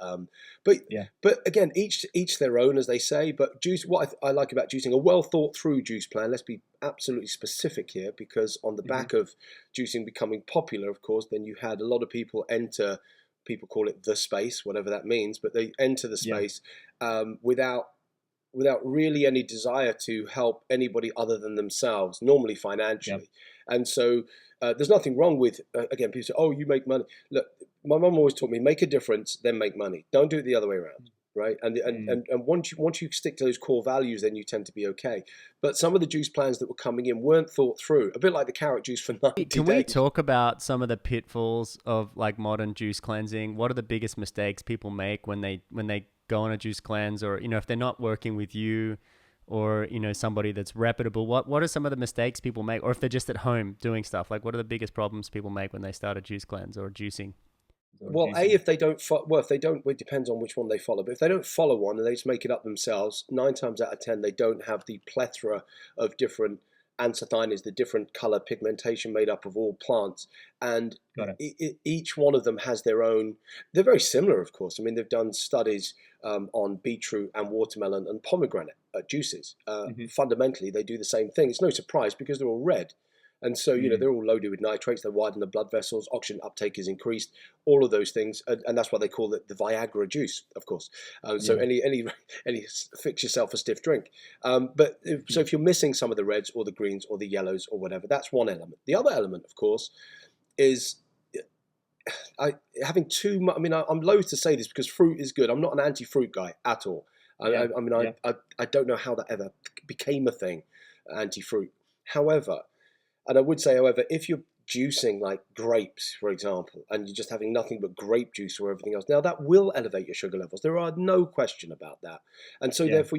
But again, each their own, as they say. But juice, what I like about juicing, a well thought through juice plan. Let's be absolutely specific here, because on the back of juicing becoming popular, of course, then you had a lot of people enter. People call it the space, whatever that means, but they enter the space without really any desire to help anybody other than themselves, normally financially. And so there's nothing wrong with, again, people say, oh, you make money. Look, my mum always taught me, make a difference, then make money. Don't do it the other way around. right? And once you stick to those core values, then you tend to be okay. But some of the juice plans that were coming in weren't thought through. A bit like the carrot juice for 90 Can days. we talk about some of the pitfalls of like modern juice cleansing? What are the biggest mistakes people make when they go on a juice cleanse, or if they're not working with you, or somebody that's reputable? What are some of the mistakes people make, or if they're just at home doing stuff? Like, what are the biggest problems people make when they start a juice cleanse or juicing? Well, if they don't, it depends on which one they follow. But if they don't follow one and they just make it up themselves, 9 times out of 10, they don't have the plethora of different anthocyanins, the different color pigmentation made up of all plants. And each one of them has their own, they're very similar, of course. I mean, they've done studies on beetroot and watermelon and pomegranate juices. Fundamentally, they do the same thing. It's no surprise because they're all red. And so, they're all loaded with nitrates. They widen the blood vessels. Oxygen uptake is increased. All of those things, and that's why they call it the Viagra juice, of course. So any fix yourself a stiff drink. So if you're missing some of the reds or the greens or the yellows or whatever, that's one element. The other element, of course, is having too much. I mean, I'm loath to say this because fruit is good. I'm not an anti-fruit guy at all. I don't know how that ever became a thing, anti-fruit. However, if you're juicing like grapes, for example, and you're just having nothing but grape juice or everything else, now that will elevate your sugar levels. There are no question about that. And so therefore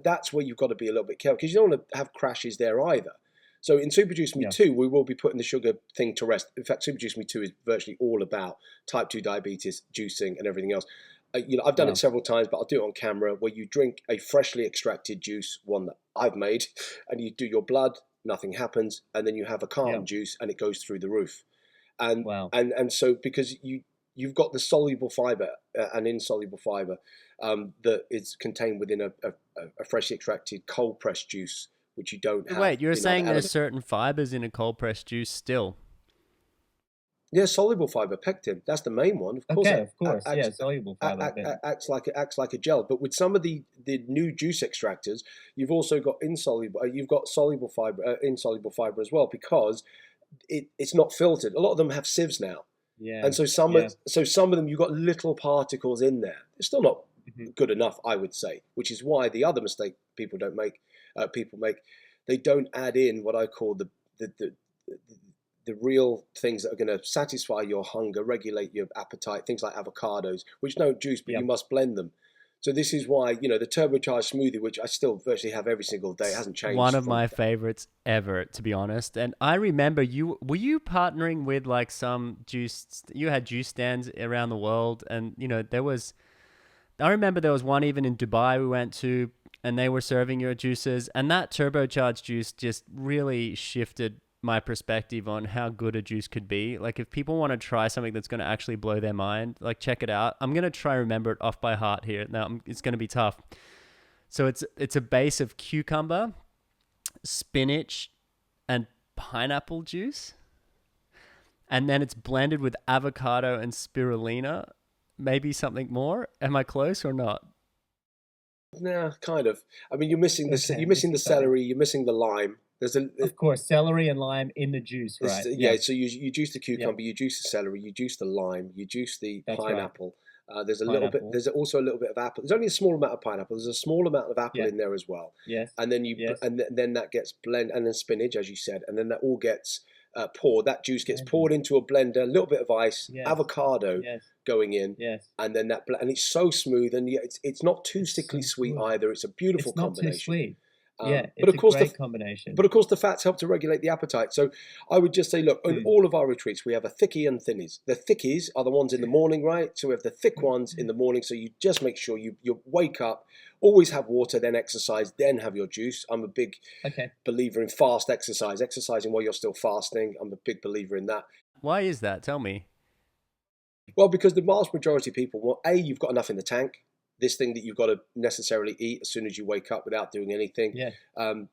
that's where you've got to be a little bit careful, because you don't want to have crashes there either. So in Super Juice Me 2, we will be putting the sugar thing to rest. In fact, Super Juice Me 2 is virtually all about type 2 diabetes, juicing and everything else. I've done it several times, but I'll do it on camera, where you drink a freshly extracted juice, one that I've made, and you do your blood, nothing happens, and then you have a carton juice and it goes through the roof. And so because you've got the soluble fiber and insoluble fiber that is contained within a freshly extracted cold pressed juice, which you don't have. Wait, you're saying there's certain fibers in a cold pressed juice still? Yeah, soluble fiber, pectin. That's the main one, of course. Okay, of course. Soluble fiber acts like a gel. But with some of the new juice extractors, you've also got soluble fiber, insoluble fiber as well, because it's not filtered. A lot of them have sieves now, and so some of them you've got little particles in there. It's still not good enough, I would say. Which is why the other mistake people make, they don't add in what I call the real things that are going to satisfy your hunger, regulate your appetite, things like avocados, which don't juice, but you must blend them. So this is why, the turbocharged smoothie, which I still virtually have every single day, hasn't changed. One of my favorites ever, to be honest. And I remember were you partnering with like some juice, you had juice stands around the world, and I remember there was one even in Dubai we went to, and they were serving your juices, and that turbocharged juice just really shifted my perspective on how good a juice could be. Like, if people want to try something that's going to actually blow their mind, like, check it out. I'm going to try remember it off by heart here. Now, it's going to be tough. So it's a base of cucumber, spinach, and pineapple juice. And then it's blended with avocado and spirulina, maybe something more. Am I close or not? Nah, kind of. I mean, you're missing the celery, you're missing the lime. Of course, celery and lime in the juice, right? So you juice the cucumber, you juice the celery, you juice the lime, you juice the pineapple. Right. There's There's also a little bit of apple. There's only a small amount of pineapple. There's a small amount of apple in there as well. Yes. And then then that gets blended, and then spinach, as you said, and then that all gets poured. That juice gets poured into a blender. A little bit of ice, avocado going in, and then and it's so smooth, and it's not too sickly sweet either. It's a beautiful combination. Not too sweet. But of course, a great combination. But of course, the fats help to regulate the appetite. So I would just say, look, in all of our retreats, we have a thickie and thinnies. The thickies are the ones in the morning, right? So we have the thick ones in the morning. So you just make sure you wake up, always have water, then exercise, then have your juice. I'm a big believer in fast exercise, exercising while you're still fasting. I'm a big believer in that. Why is that? Tell me. Well, because the vast majority of people, you've got enough in the tank. This thing that you've got to necessarily eat as soon as you wake up without doing anything.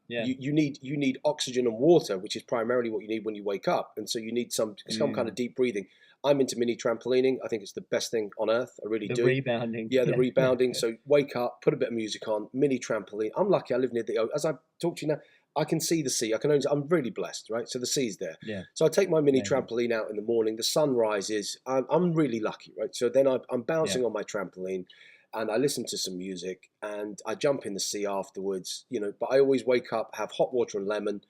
You need oxygen and water, which is primarily what you need when you wake up. And so you need some kind of deep breathing. I'm into mini trampolining. I think it's the best thing on earth. I really do. The rebounding. Yeah, the rebounding. So wake up, put a bit of music on, mini trampoline. I'm lucky I live near as I talk to you now, I can see the sea. I'm really blessed, right? So the sea's there. Yeah. So I take my mini trampoline out in the morning. The sun rises. I'm really lucky, right? So then I'm bouncing on my trampoline. and I listen to some music, and I jump in the sea afterwards, but I always wake up, have hot water and lemon.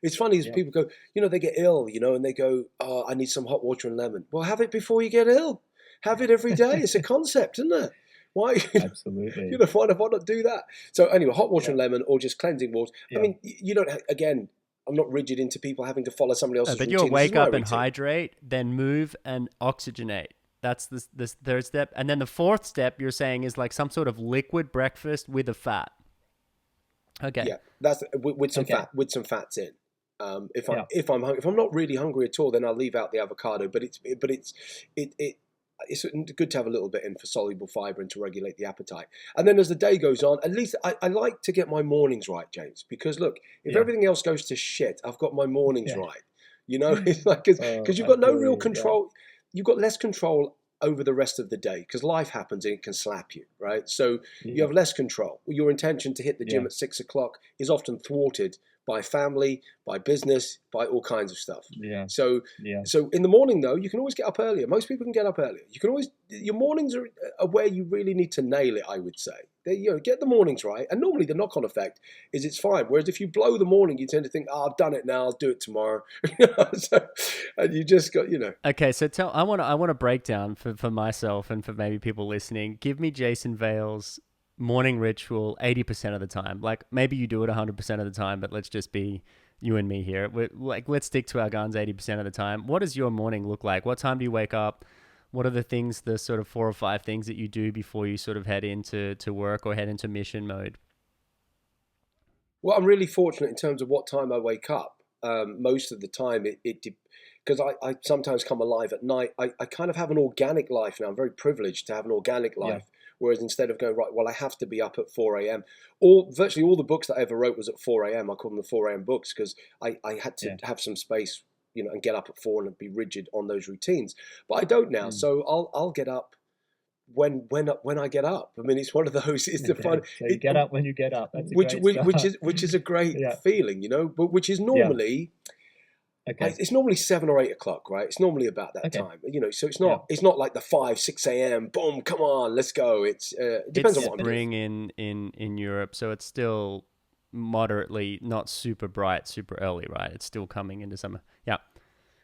It's funny as people go, they get ill, and they go, oh, I need some hot water and lemon. Well, have it before you get ill. Have it every day. It's a concept, isn't it? Why? Absolutely. Why not do that? So anyway, hot water and lemon, or just cleansing water. I mean, you don't, again, I'm not rigid into people having to follow somebody else's routine. But you'll wake up and hydrate, then move and oxygenate. That's this third step. And then the fourth step you're saying is like some sort of liquid breakfast with a fat. Okay. Yeah, that's with some fats in. If I'm not really hungry at all, then I'll leave out the avocado. But it's good to have a little bit in for soluble fiber and to regulate the appetite. And then as the day goes on, at least I like to get my mornings right, James, because look, if everything else goes to shit, I've got my mornings right. It's like, because you've got no real control. You've got less control over the rest of the day because life happens and it can slap you, right? So you have less control. Your intention to hit the gym at 6 o'clock is often thwarted by family, by business, by all kinds of stuff. So in the morning though, you can always get up earlier. Most people can get up earlier. You can always, your mornings are where you really need to nail it, I would say. Get the mornings right. And normally the knock-on effect is it's fine. Whereas if you blow the morning, you tend to think, I've done it now, I'll do it tomorrow. And you just got, Okay, so I want to break down for myself and for maybe people listening. Give me Jason Vale's morning ritual 80% of the time. Like maybe you do it 100% of the time, but let's just be you and me here. Let's stick to our guns 80% of the time. What does your morning look like? What time do you wake up? What are the sort of 4 or 5 things that you do before you sort of head into work or head into mission mode? Well, I'm really fortunate in terms of what time I wake up. Most of the time, because I sometimes come alive at night. I kind of have an organic life now. I'm very privileged to have an organic life. Whereas instead of going, right, well, I have to be up at 4 a.m. Virtually all the books that I ever wrote was at 4 a.m. I call them the 4 a.m. books because I had to have some space, and get up at 4 and be rigid on those routines. But I don't now. So I'll get up when I get up. I mean, it's one of those. It's the fun. So you get up when you get up. That's which is a great feeling, but which is normally. Okay. It's normally 7 or 8 o'clock, right? It's normally about that time, So it's not like the 5, 6 a.m. Boom, come on, let's go. It depends on what I'm doing. in Europe, so it's still moderately not super bright, super early, right? It's still coming into summer. Yeah.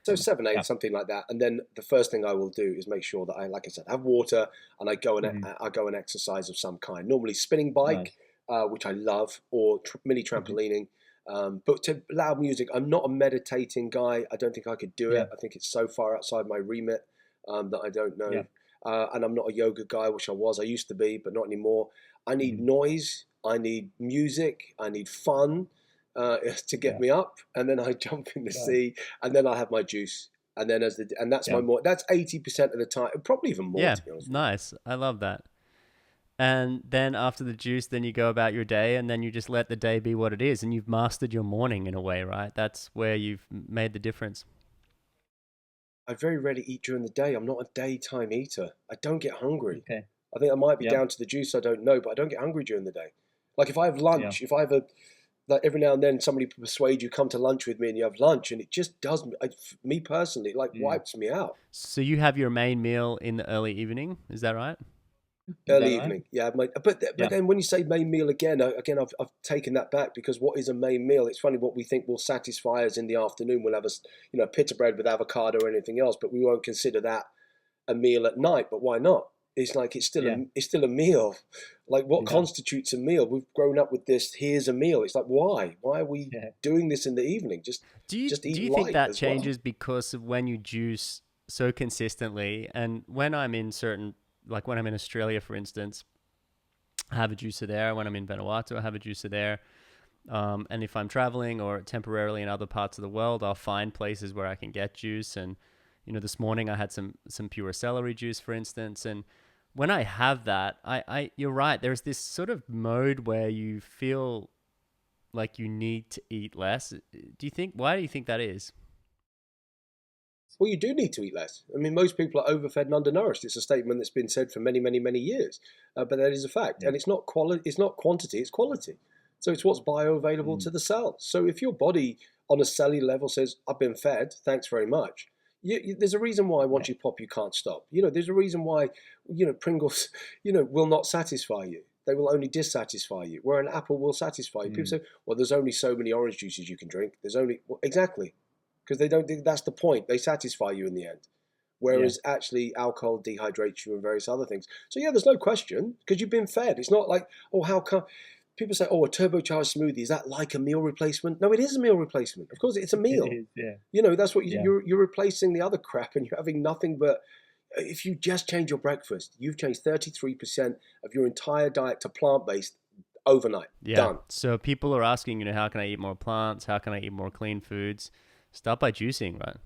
So 7, 8, something like that, and then the first thing I will do is make sure that I, like I said, have water, and I go and exercise of some kind. Normally spinning bike, which I love, or mini trampolining. But to loud music, I'm not a meditating guy. I don't think I could do it. I think it's so far outside my remit that I don't know. And I'm not a yoga guy, which I was. I used to be, but not anymore. I need noise. I need music. I need fun to get me up. And then I jump in the sea, and then I have my juice. And then that's my more. That's 80% of the time, probably even more. To be honest. Nice. I love that. And then after the juice, then you go about your day, and then you just let the day be what it is, and you've mastered your morning in a way, right? That's where you've made the difference. I very rarely eat during the day. I'm not a daytime eater. I don't get hungry. Okay. I think I might be down to the juice. I don't know, but I don't get hungry during the day. Like if I have lunch, if I have like every now and then somebody persuade you come to lunch with me and you have lunch, and it just does me personally, wipes me out. So you have your main meal in the early evening, is that right? Early evening, but then when you say main meal again, I've taken that back, because what is a main meal? It's funny, what we think will satisfy us in the afternoon. We'll have a pita bread with avocado or anything else, but we won't consider that a meal at night. But why not? It's like it's still a meal. Like what constitutes a meal? We've grown up with this. Here's a meal. It's like why are we doing this in the evening? Do you think that changes because of when you juice so consistently, and when I'm in certain. Like when I'm in Australia, for instance, I have a juicer there. When I'm in Vanuatu, I have a juicer there. And if I'm traveling or temporarily in other parts of the world, I'll find places where I can get juice. And, this morning I had some pure celery juice, for instance. And when I have that, you're right. There's this sort of mode where you feel like you need to eat less. Why do you think that is? Well, you do need to eat less. I mean, most people are overfed and undernourished. It's a statement that's been said for many, many, many years. But that is a fact. And it's not it's not quantity, it's quality. So it's what's bioavailable to the cells. So if your body on a cellular level says, I've been fed, thanks very much, there's a reason why once you pop, you can't stop. There's a reason why, Pringles, will not satisfy you. They will only dissatisfy you, where an apple will satisfy you. People say, well, there's only so many orange juices you can drink. Exactly, because they don't think that's the point. They satisfy you in the end. Whereas actually alcohol dehydrates you and various other things. So yeah, there's no question, because you've been fed. It's not like, oh, how come? People say, oh, a turbocharged smoothie, is that like a meal replacement? No, it is a meal replacement. Of course, it's a meal. It is, yeah. That's what you're replacing the other crap, and you're having nothing but, if you just change your breakfast, you've changed 33% of your entire diet to plant-based overnight. Yeah. Done. So people are asking, how can I eat more plants? How can I eat more clean foods? Start by juicing, right?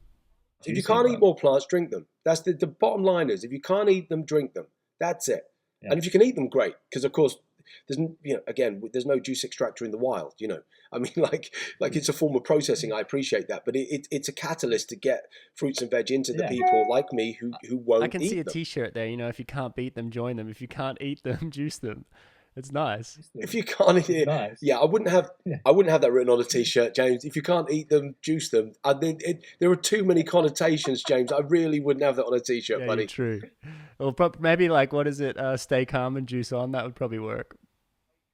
If you can't eat more plants, drink them. That's the bottom line is, if you can't eat them, drink them. That's it. Yeah. And if you can eat them, great. Because of course, there's no juice extractor in the wild. I mean, like it's a form of processing. I appreciate that, but it's a catalyst to get fruits and veg into the people like me who won't. I can see a them. T-shirt there. If you can't beat them, join them. If you can't eat them, juice them. It's nice. If you can't eat it, nice. I wouldn't have that written on a T-shirt, James. If you can't eat them, juice them. There are too many connotations, James. I really wouldn't have that on a T-shirt, buddy. True. Well, maybe what is it? Stay calm and juice on. That would probably work.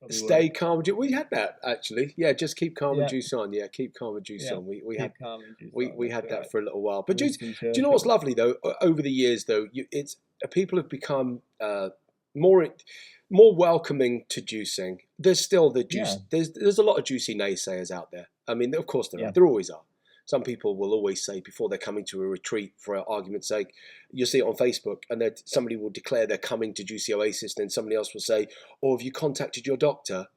Stay calm. We had that actually. Yeah, just keep calm and juice on. Yeah, keep calm and juice on. We had that for a little while. But do you know what's lovely though? Over the years though, people have become more welcoming to juicing. There's still the juice. Yeah. There's a lot of juicy naysayers out there. I mean, of course there are. There always are. Some people will always say before they're coming to a retreat, for argument's sake, you'll see it on Facebook, and somebody will declare they're coming to Juicy Oasis, then somebody else will say, oh, have you contacted your doctor?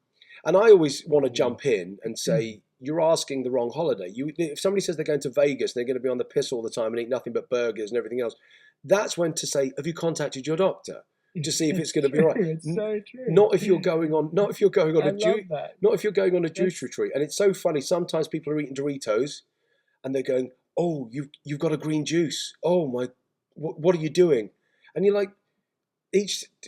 And I always want to jump in and say, you're asking the wrong holiday. If somebody says they're going to Vegas and they're going to be on the piss all the time and eat nothing but burgers and everything else, that's when to say, have you contacted your doctor? To see if it's going to be right. It's so true. Not if you're going on a juice retreat. And it's so funny. Sometimes people are eating Doritos and they're going, oh, you've got a green juice. Oh my, what are you doing? And you're like,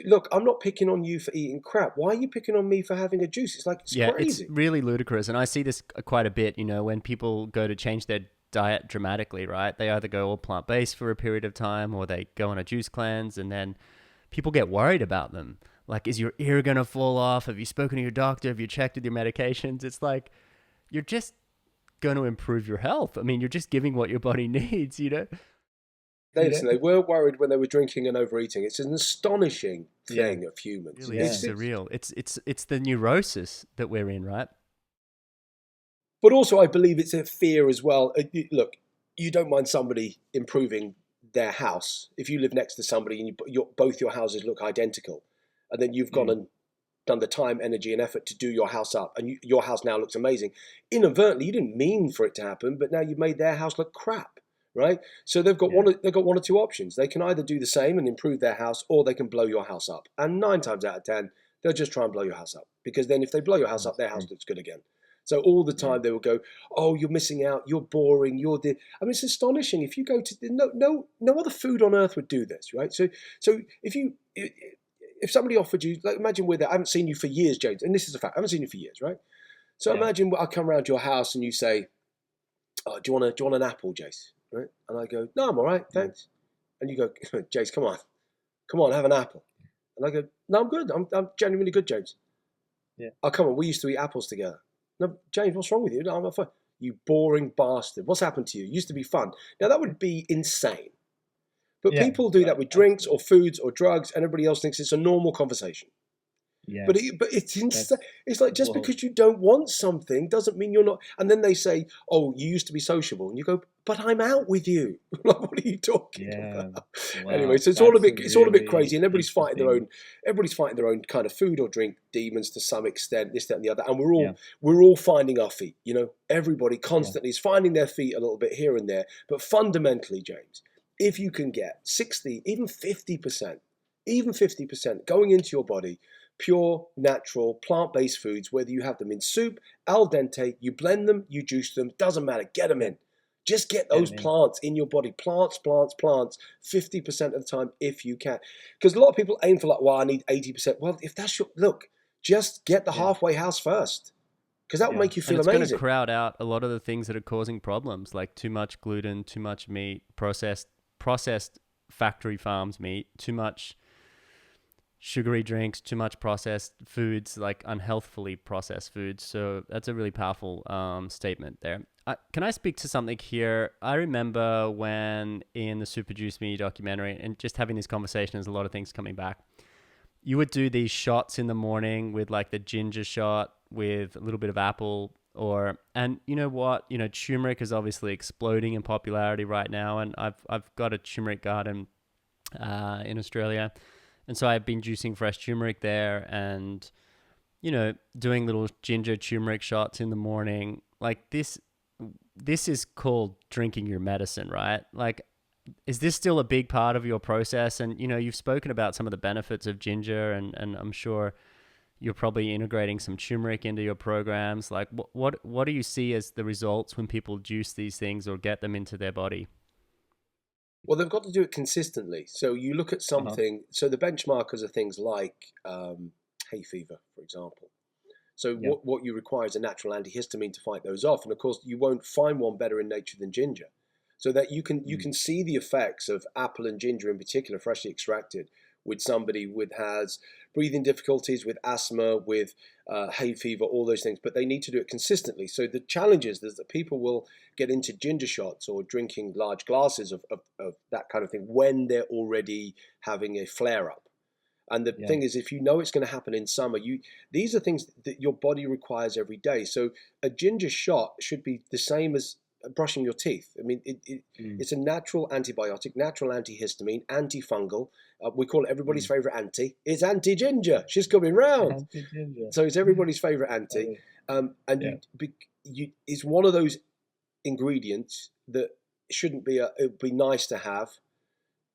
look, I'm not picking on you for eating crap. Why are you picking on me for having a juice? It's crazy. It's really ludicrous. And I see this quite a bit, when people go to change their diet dramatically, right? They either go all plant-based for a period of time or they go on a juice cleanse, and then people get worried about them. Like, is your ear going to fall off? Have you spoken to your doctor? Have you checked with your medications? It's like, you're just going to improve your health. I mean, you're just giving what your body needs, They were worried when they were drinking and overeating. It's an astonishing thing of humans. It really is surreal. It's the neurosis that we're in, right? But also, I believe it's a fear as well. Look, you don't mind somebody improving their house if you live next to somebody and both your houses look identical, and then you've gone and done the time, energy, and effort to do your house up, and your house now looks amazing. Inadvertently, you didn't mean for it to happen, but now you've made their house look crap, right? So they've got one or two options. They can either do the same and improve their house, or they can blow your house up. And 9 times out of 10, they'll just try and blow your house up, because then if they blow your house up, their house looks good again. So all the time they will go, oh, you're missing out, you're boring, I mean, it's astonishing. If you go to no other food on earth would do this, right? So if somebody offered you, like, imagine I haven't seen you for years, James, and this is a fact, I haven't seen you for years, right? So imagine I come around your house and you say, oh, do you want an apple, Jace? Right? And I go, no, I'm all right, thanks. And you go, Jace, come on, have an apple. And I go, no, I'm good, I'm genuinely good, James. Yeah. Oh, come on, we used to eat apples together. No, James, what's wrong with you? No, I'm not fun. You boring bastard. What's happened to you? It used to be fun. Now, that would be insane. But people do that with drinks or foods or drugs, and everybody else thinks it's a normal conversation. Yeah. But it's insane. It's like, just because you don't want something doesn't mean you're not. And then they say, oh, you used to be sociable. And you go, but I'm out with you. Like, what are you talking about? Wow, anyway, so it's all a bit crazy, and everybody's fighting their own kind of food or drink demons to some extent, this, that, and the other. And we're all finding our feet. Everybody constantly is finding their feet a little bit here and there. But fundamentally, James, if you can get 60, even 50% going into your body, pure, natural, plant-based foods, whether you have them in soup, al dente, you blend them, you juice them, doesn't matter, get them in. Just get those plants in your body. Plants, 50% of the time if you can. Because a lot of people aim for I need 80%. Well, if that's just get the halfway house first. because that will Yeah. make you And feel it's going to amazing. crowd out a lot of the things that are causing problems, like too much gluten, too much meat, processed factory farms meat, too much sugary drinks, too much processed foods, like unhealthfully processed foods. So that's a really powerful statement there. Can I speak to something here? I remember when in the Super Juice Me documentary, and just having this conversation, there's a lot of things coming back. You would do these shots in the morning with like the ginger shot with a little bit of apple, and you know what, turmeric is obviously exploding in popularity right now, and I've got a turmeric garden in Australia, and so I've been juicing fresh turmeric there, and doing little ginger turmeric shots in the morning. Like this is called drinking your medicine, right? Like, is this still a big part of your process? And you've spoken about some of the benefits of ginger, and I'm sure you're probably integrating some turmeric into your programs. Like, what do you see as the results when people juice these things or get them into their body? Well, they've got to do it consistently. So you look at something. So the benchmarkers are things like hay fever, for example. So Yeah. what you require is a natural antihistamine to fight those off. And of course, you won't find one better in nature than ginger. So that you can see the effects of apple and ginger in particular, freshly extracted, with somebody has breathing difficulties, with asthma, with hay fever, all those things. But they need to do it consistently. So the challenge is that people will get into ginger shots or drinking large glasses of that kind of thing when they're already having a flare-up. And the thing is, if you know it's going to happen in summer, these are things that your body requires every day. So a ginger shot should be the same as brushing your teeth. I mean, it's a natural antibiotic, natural antihistamine, antifungal. We call it everybody's favorite auntie. It's Auntie Ginger. She's coming round. Auntie Ginger. So it's everybody's favorite auntie. It's one of those ingredients that shouldn't be. It would be nice to have.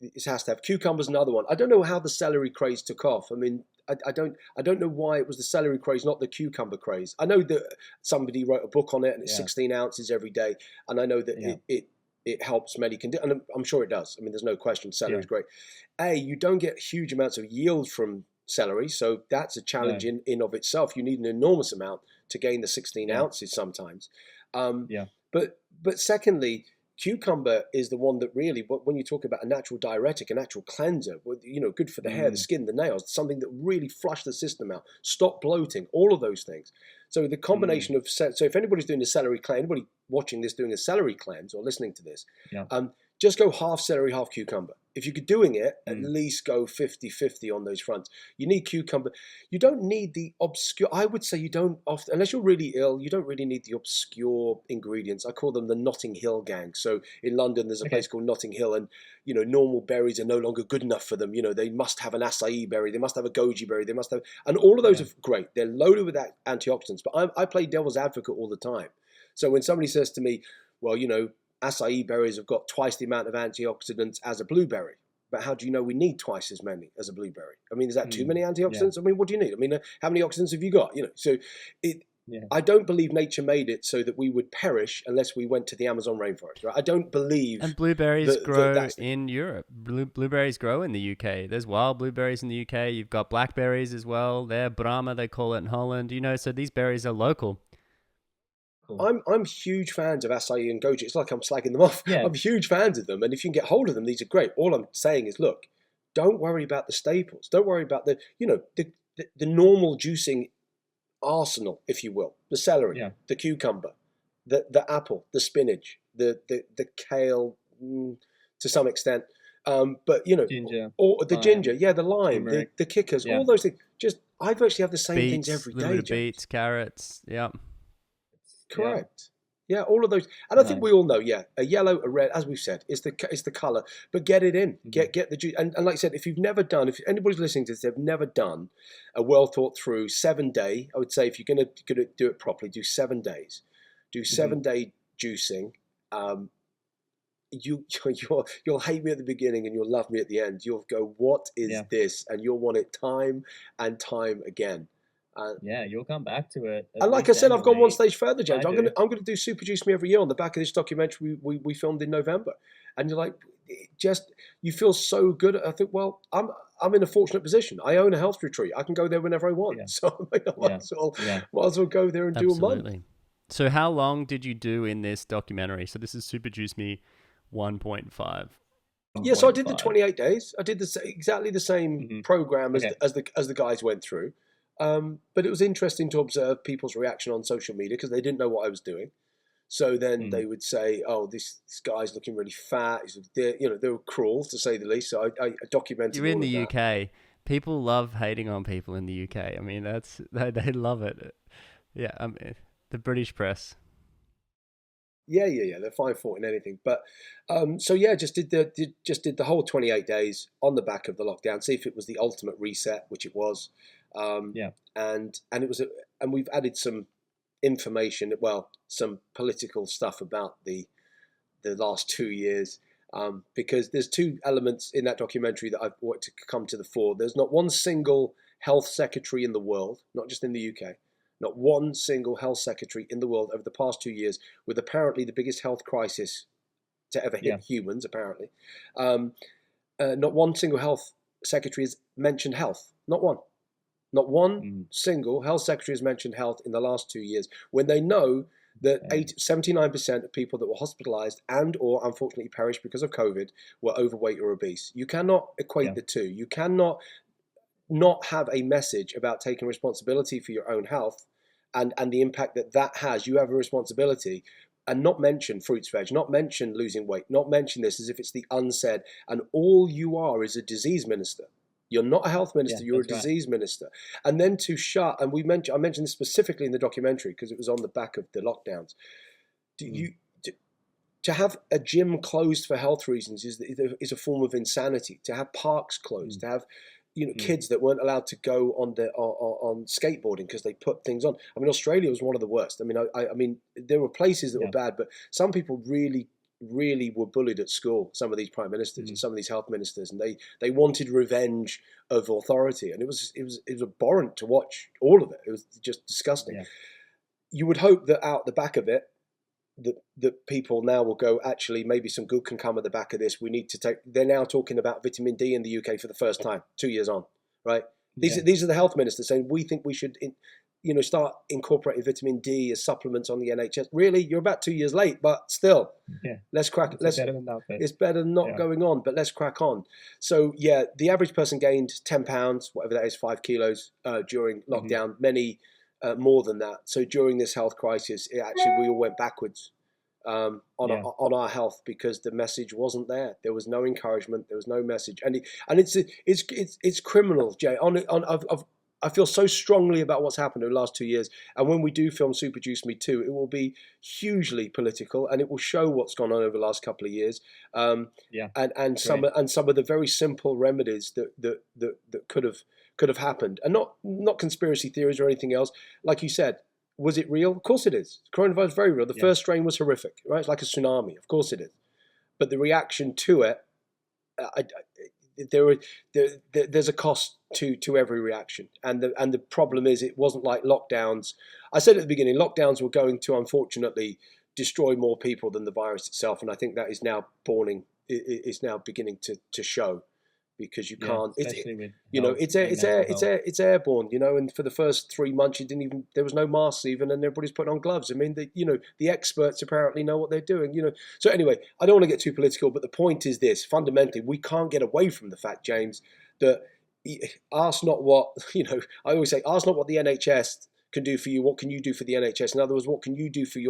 It has to have. Cucumber's another one. I don't know how the celery craze took off. I mean, I don't know why it was the celery craze, not the cucumber craze. I know that somebody wrote a book on it, and it's 16 ounces every day, and I know that it helps many conditions, and I'm sure it does. I mean, there's no question celery is great. You don't get huge amounts of yield from celery, so that's a challenge in of itself. You need an enormous amount to gain the 16 ounces sometimes. But secondly, cucumber is the one that really, when you talk about a natural diuretic, a natural cleanser, good for the hair, the skin, the nails, something that really flush the system out, stop bloating, all of those things. So the combination of, so if anybody's doing a celery cleanse, anybody watching this doing a celery cleanse or listening to this, just go half celery, half cucumber. If you're doing it, at least go 50-50 on those fronts. You need cucumber. You don't need the obscure, I would say you don't often, unless you're really ill, you don't really need the obscure ingredients. I call them the Notting Hill gang. So in London, there's a place called Notting Hill, and, normal berries are no longer good enough for them. They must have an acai berry. They must have a goji berry. They must have, and all of those are great. They're loaded with antioxidants, but I play devil's advocate all the time. So when somebody says to me, well, acai berries have got twice the amount of antioxidants as a blueberry. But how do you know we need twice as many as a blueberry? I mean, is that too many antioxidants? I mean, what do you need? I mean, how many oxidants have you got? I don't believe nature made it so that we would perish unless we went to the Amazon rainforest. Right? I don't believe. And blueberries grow in Europe. Blueberries grow in the UK. There's wild blueberries in the UK. You've got blackberries as well. They're Brahma, they call it in Holland. So these berries are local. I'm huge fans of acai and goji. It's like I'm slagging them off. I'm huge fans of them, and if you can get hold of them, these are great. All I'm saying is, look, don't worry about the staples. Don't worry about the normal juicing arsenal, if you will. The celery, the cucumber, the apple, the spinach, the kale, to some extent. But ginger, or the ginger, the lime, turmeric. the kickers, all those things. I virtually have the same Beets, things every little day. bit of beets, carrots, Correct. Yeah, all of those, and I think we all know. A yellow, a red, as we've said, is the color. But get it in, get the juice. And like I said, if if anybody's listening to this, they've never done a well thought through 7-day. I would say if you're gonna do it properly, do 7 days, do 7-day juicing. You'll hate me at the beginning and you'll love me at the end. You'll go, what is this? And you'll want it time and time again. You'll come back to it. And like I said, I've gone one stage further, James. I'm going to do Super Juice Me every year on the back of this documentary we filmed in November. And you're like, just you feel so good. I think, well, I'm in a fortunate position. I own a health retreat. I can go there whenever I want. Yeah. So I might as well go there and do a month. So how long did you do in this documentary? So this is Super Juice Me 1.5. Yeah, so I did the 28 days. I did exactly the same program as the guys went through. But it was interesting to observe people's reaction on social media because they didn't know what I was doing. So then they would say, "Oh, this guy's looking really fat." They were cruel to say the least. So I documented. You're in the UK. People love hating on people in the UK. I mean, they love it. Yeah, the British press. Yeah. They're fine for it in anything. But so yeah, just did the whole 28 days on the back of the lockdown. See if it was the ultimate reset, which it was. And it was, and we've added some information, some political stuff about the last 2 years, because there's two elements in that documentary that I've wanted to come to the fore. There's not one single health secretary in the world, not just in the UK, not one single health secretary in the world over the past 2 years, with apparently the biggest health crisis to ever hit humans, apparently. Not one single health secretary has mentioned health. Not one. Not one single health secretary has mentioned health in the last 2 years, when they know that 79% of people that were hospitalized and or unfortunately perished because of COVID were overweight or obese. You cannot equate the two. You cannot not have a message about taking responsibility for your own health and the impact that has. You have a responsibility, and not mention fruits, veg, not mention losing weight, not mention this as if it's the unsaid. And all you are is a disease minister. You're not a health minister, you're a disease minister. And then to shut, and I mentioned this specifically in the documentary because it was on the back of the lockdowns. To have a gym closed for health reasons is a form of insanity. To have parks closed, to have kids that weren't allowed to go on skateboarding because they put things on. I mean, Australia was one of the worst. I mean, there were places that were bad, but some people really were bullied at school, some of these prime ministers and some of these health ministers, and they wanted revenge of authority, and it was abhorrent to watch all of it. It was just disgusting. You would hope that out the back of it, that people now will go, actually, maybe some good can come at the back of this. We need to they're now talking about vitamin D in the UK for the first time 2 years on, right? These are the health ministers saying, we think we should start incorporating vitamin D as supplements on the NHS. Really, you're about 2 years late, but still, let's crack. It's better than not going on, but let's crack on. So yeah, the average person gained 10 pounds, whatever that is, 5 kilos during lockdown. Many more than that. So during this health crisis, we all went backwards on our health because the message wasn't there. There was no encouragement. There was no message, and it's criminal, Jay. I feel so strongly about what's happened in the last 2 years. And when we do film Super Juice Me 2, it will be hugely political, and it will show what's gone on over the last couple of years. And some of the very simple remedies that could have happened, and not conspiracy theories or anything else. Like you said, was it real? Of course it is. Coronavirus is very real. The first strain was horrific, right? It's like a tsunami. Of course it is. But the reaction to it, there's a cost to every reaction, and the problem is it wasn't like lockdowns. I said at the beginning, lockdowns were going to unfortunately destroy more people than the virus itself, and I think that is now it's now beginning to show, because you can't. It's airborne, and for the first 3 months there was no masks even, and everybody's putting on gloves. I mean, the experts apparently know what they're doing, So anyway, I don't want to get too political, but the point is this: fundamentally, we can't get away from the fact, James, that ask not what I always say, ask not what the NHS can do for you. What can you do for the NHS? In other words, what can you do for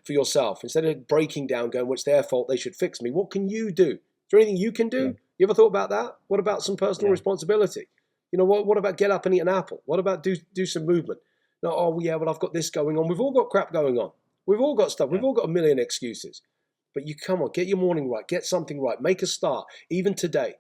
yourself? Instead of breaking down, going, "Well, it's their fault, they should fix me." What can you do? Is there anything you can do? You ever thought about that? What about some personal responsibility? What about get up and eat an apple? What about do some movement? No, well, I've got this going on. We've all got crap going on. We've all got stuff. We've all got a million excuses. But you come on, get your morning right, get something right, make a start, even today.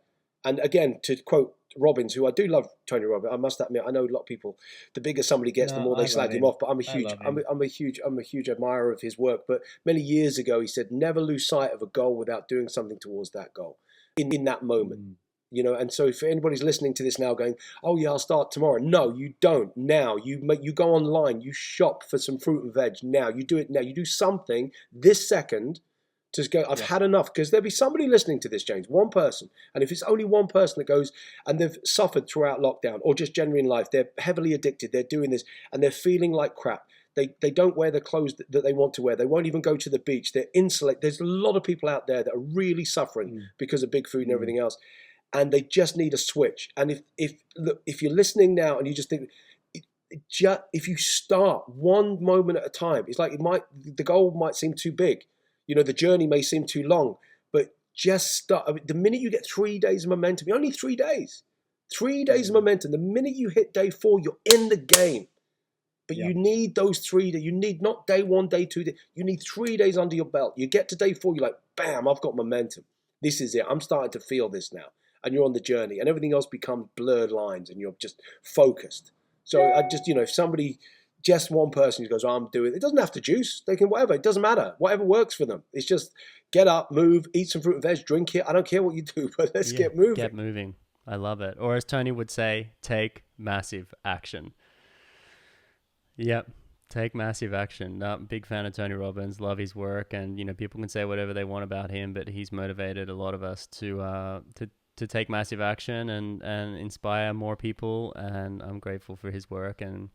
And again, to quote Robbins, who I do love, Tony Robbins, I must admit, I know a lot of people, the bigger somebody gets, the more they slag him off. But I'm a huge admirer of his work. But many years ago, he said, never lose sight of a goal without doing something towards that goal in that moment. And so if anybody's listening to this now going, "Oh yeah, I'll start tomorrow." No, you don't. Now you go online, you shop for some fruit and veg. Now you do it. Now you do something this second to go, I've had enough, because there'll be somebody listening to this, James, one person. And if it's only one person that goes and they've suffered throughout lockdown or just generally in life, they're heavily addicted, they're doing this and they're feeling like crap. They don't wear the clothes that they want to wear. They won't even go to the beach. They're insulated. There's a lot of people out there that are really suffering because of big food and everything else. And they just need a switch. And if you're listening now and you just think, if you start one moment at a time, it's like the goal might seem too big. The journey may seem too long, but just start. I mean, the minute you get 3 days of momentum, only 3 days, 3 days of momentum, the minute you hit day 4, you're in the game. But you need those 3 days. You need not day 1, day 2. You need 3 days under your belt. You get to day 4, you're like, bam, I've got momentum. This is it. I'm starting to feel this now. And you're on the journey. And everything else becomes blurred lines and you're just focused. So I just, if somebody, just one person who goes, I'm doing it. It doesn't have to juice. They can whatever. It doesn't matter. Whatever works for them. It's just get up, move, eat some fruit and veg, drink it. I don't care what you do, but let's get moving. Get moving. I love it. Or as Tony would say, take massive action. Yep. Take massive action. Big fan of Tony Robbins. Love his work. And, people can say whatever they want about him, but he's motivated a lot of us to take massive action and inspire more people. And I'm grateful for his work and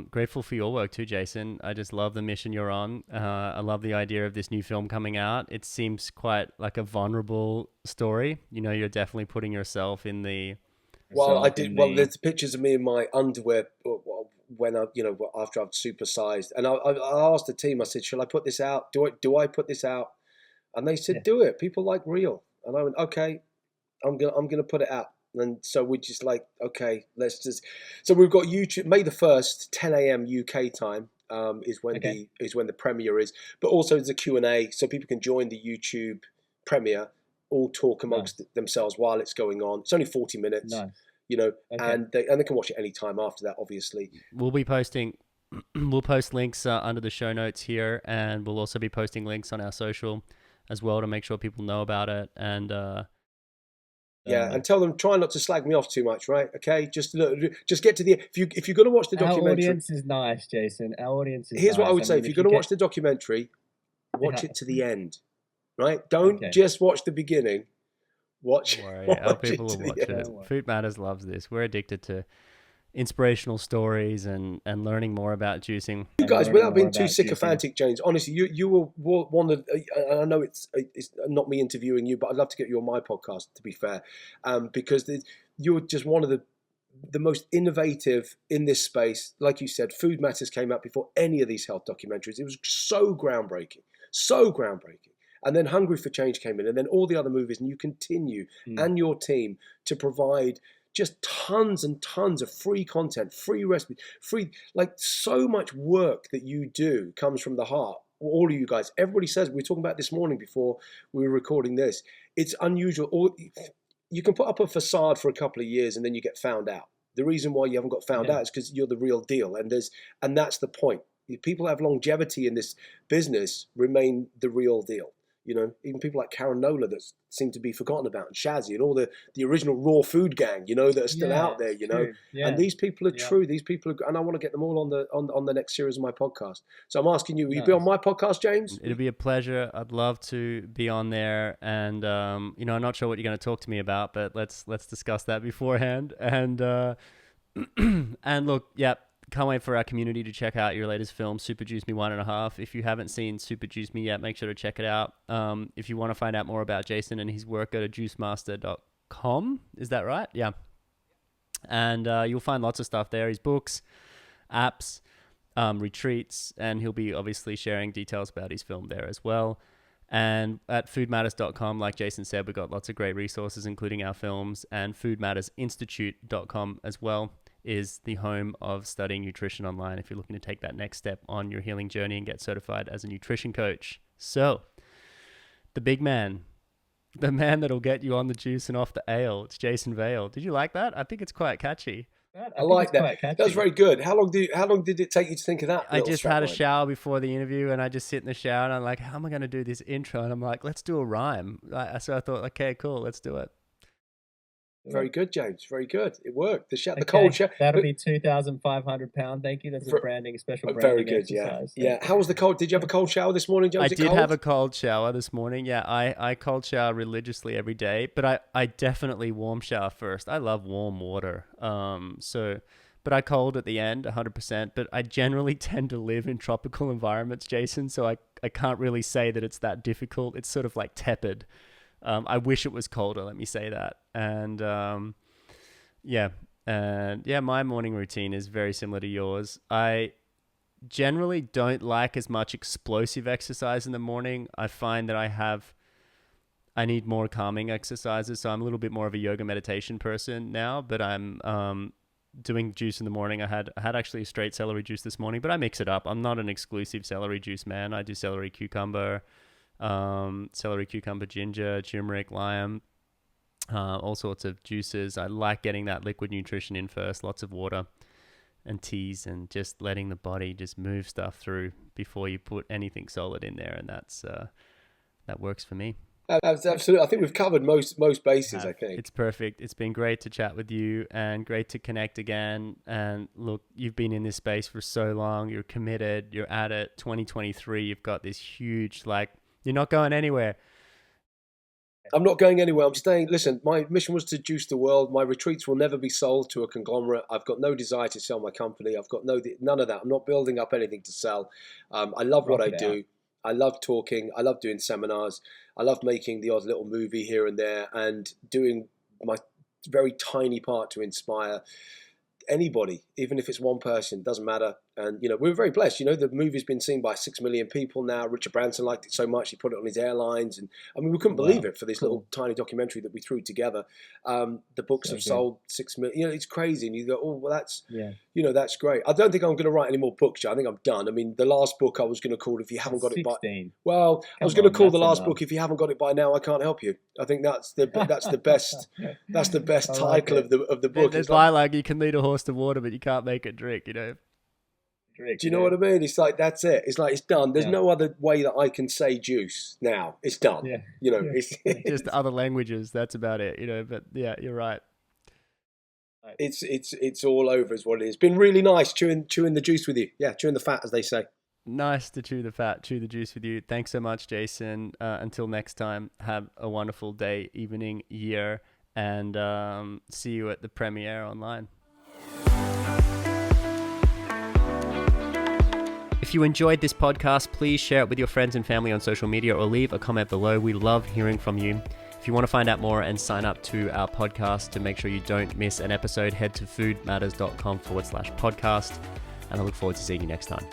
grateful for your work too, Jason. I just love the mission you're on. I love the idea of this new film coming out. It seems quite like a vulnerable story. You're definitely putting yourself in the... Well, I did. Well, there's pictures of me in my underwear when after I've supersized, and I asked the team. I said, "Shall I put this out? Do I put this out?" And they said, "Do it. People like real." And I went, "Okay, I'm gonna put it out." And so we just like, okay, let's just. So we've got YouTube May the 1st, 10 a.m. UK time is when the premiere is. But also there's a Q&A, so people can join the YouTube premiere, all talk amongst themselves while it's going on. It's only 40 minutes. Nice. And they can watch it any time after that, obviously. We'll post links under the show notes here, and we'll also be posting links on our social as well to make sure people know about it. And and tell them, try not to slag me off too much, right? Okay, just get to the if you're going to watch the documentary. Our audience is nice, Jason. Our audience is. Here's what I would say: if you're going to watch the documentary, watch it to the end, right? Don't just watch the beginning. Watch. Our people will watch it. Food Matters loves this. We're addicted to inspirational stories and learning more about juicing. You guys, without being too sycophantic, James, honestly, you were one of. I know it's not me interviewing you, but I'd love to get you on my podcast. To be fair, because you're just one of the most innovative in this space. Like you said, Food Matters came out before any of these health documentaries. It was so groundbreaking. And then Hungry for Change came in, and then all the other movies, and you continue and your team to provide just tons and tons of free content, free recipes, like so much work that you do comes from the heart. All of you guys, everybody says, we were talking about this morning before we were recording this, it's unusual. You can put up a facade for a couple of years and then you get found out. The reason why you haven't got found out is because you're the real deal, and that's the point. People who have longevity in this business remain the real deal. Even people like Karen Nola that seem to be forgotten about, and Shazzy and all the original Raw Food gang, that are still out there, And these people are true. These people are, and I want to get them all on the next series of my podcast. So I'm asking you, will you be on my podcast, James? It'll be a pleasure. I'd love to be on there, and I'm not sure what you're going to talk to me about, but let's discuss that beforehand. And and look, can't wait for our community to check out your latest film, Super Juice Me 1.5. If you haven't seen Super Juice Me yet, make sure to check it out. If you want to find out more about Jason and his work, go to juicemaster.com. Is that right? Yeah. And you'll find lots of stuff there. His books, apps, retreats, and he'll be obviously sharing details about his film there as well. And at foodmatters.com, like Jason said, we've got lots of great resources, including our films, and foodmattersinstitute.com as well is the home of studying nutrition online if you're looking to take that next step on your healing journey and get certified as a nutrition coach. So, the big man, the man that'll get you on the juice and off the ale, it's Jason Vale. Did you like that? I think it's quite catchy. I like that. That was very good. How long did it take you to think of that? I just had a shower before the interview, and I just sit in the shower and I'm like, how am I going to do this intro? And I'm like, let's do a rhyme. So I thought, okay, cool, let's do it. Very good, James. Very good. It worked. The cold shower. That'll be 2,500 pound. Thank you. That's a special branding very good. exercise. Yeah. How was the cold? Did you have a cold shower this morning, James? I did have a cold shower this morning. Yeah, I cold shower religiously every day, but I definitely warm shower first. I love warm water. But I cold at the end, 100%. But I generally tend to live in tropical environments, Jason, so I can't really say that it's that difficult. It's sort of like tepid. I wish it was colder, let me say that. And my morning routine is very similar to yours. I generally don't like as much explosive exercise in the morning. I find that I need more calming exercises, so I'm a little bit more of a yoga meditation person now, but I'm doing juice in the morning. I had actually a straight celery juice this morning, but I mix it up. I'm not an exclusive celery juice man. I do celery cucumber, ginger, turmeric, lime, all sorts of juices. I like getting that liquid nutrition in first, lots of water and teas, and just letting the body just move stuff through before you put anything solid in there. And that works for me. Absolutely. I think we've covered most bases, I think. It's perfect. It's been great to chat with you and great to connect again. And look, you've been in this space for so long. You're committed. You're at it. 2023, you've got this huge, you're not going anywhere. I'm not going anywhere. I'm staying. Listen, my mission was to juice the world. My retreats will never be sold to a conglomerate. I've got no desire to sell my company. I've got none of that. I'm not building up anything to sell. I love what I do. I love talking. I love doing seminars. I love making the odd little movie here and there and doing my very tiny part to inspire anybody, even if it's one person, doesn't matter. And, we're very blessed. The movie's been seen by 6 million people now. Richard Branson liked it so much, he put it on his airlines. And we couldn't believe it for this little tiny documentary that we threw together. The books have sold 6 million. It's crazy. And you go, oh, well, that's, that's great. I don't think I'm going to write any more books. I think I'm done. The last book I was going to call If You Haven't Got It By... Well, I was going to call the last book If You Haven't Got It By Now, I Can't Help You. I think that's the best that's the best title of the book. There's like you can lead a horse to water, but you can't make it drink, Do you know what I mean? It's like, that's it. It's like, it's done. There's no other way that I can say juice now. It's done. Yeah. It's just other languages. That's about it, but yeah, you're right. It's all over is what it is. Been really nice chewing the juice with you. Yeah. Chewing the fat, as they say. Nice to chew the juice with you. Thanks so much, Jason. Until next time, have a wonderful day, evening, year, and see you at the premiere online. If you enjoyed this podcast, please share it with your friends and family on social media or leave a comment below. We love hearing from you. If you want to find out more and sign up to our podcast to make sure you don't miss an episode, head to foodmatters.com/podcast. And I look forward to seeing you next time.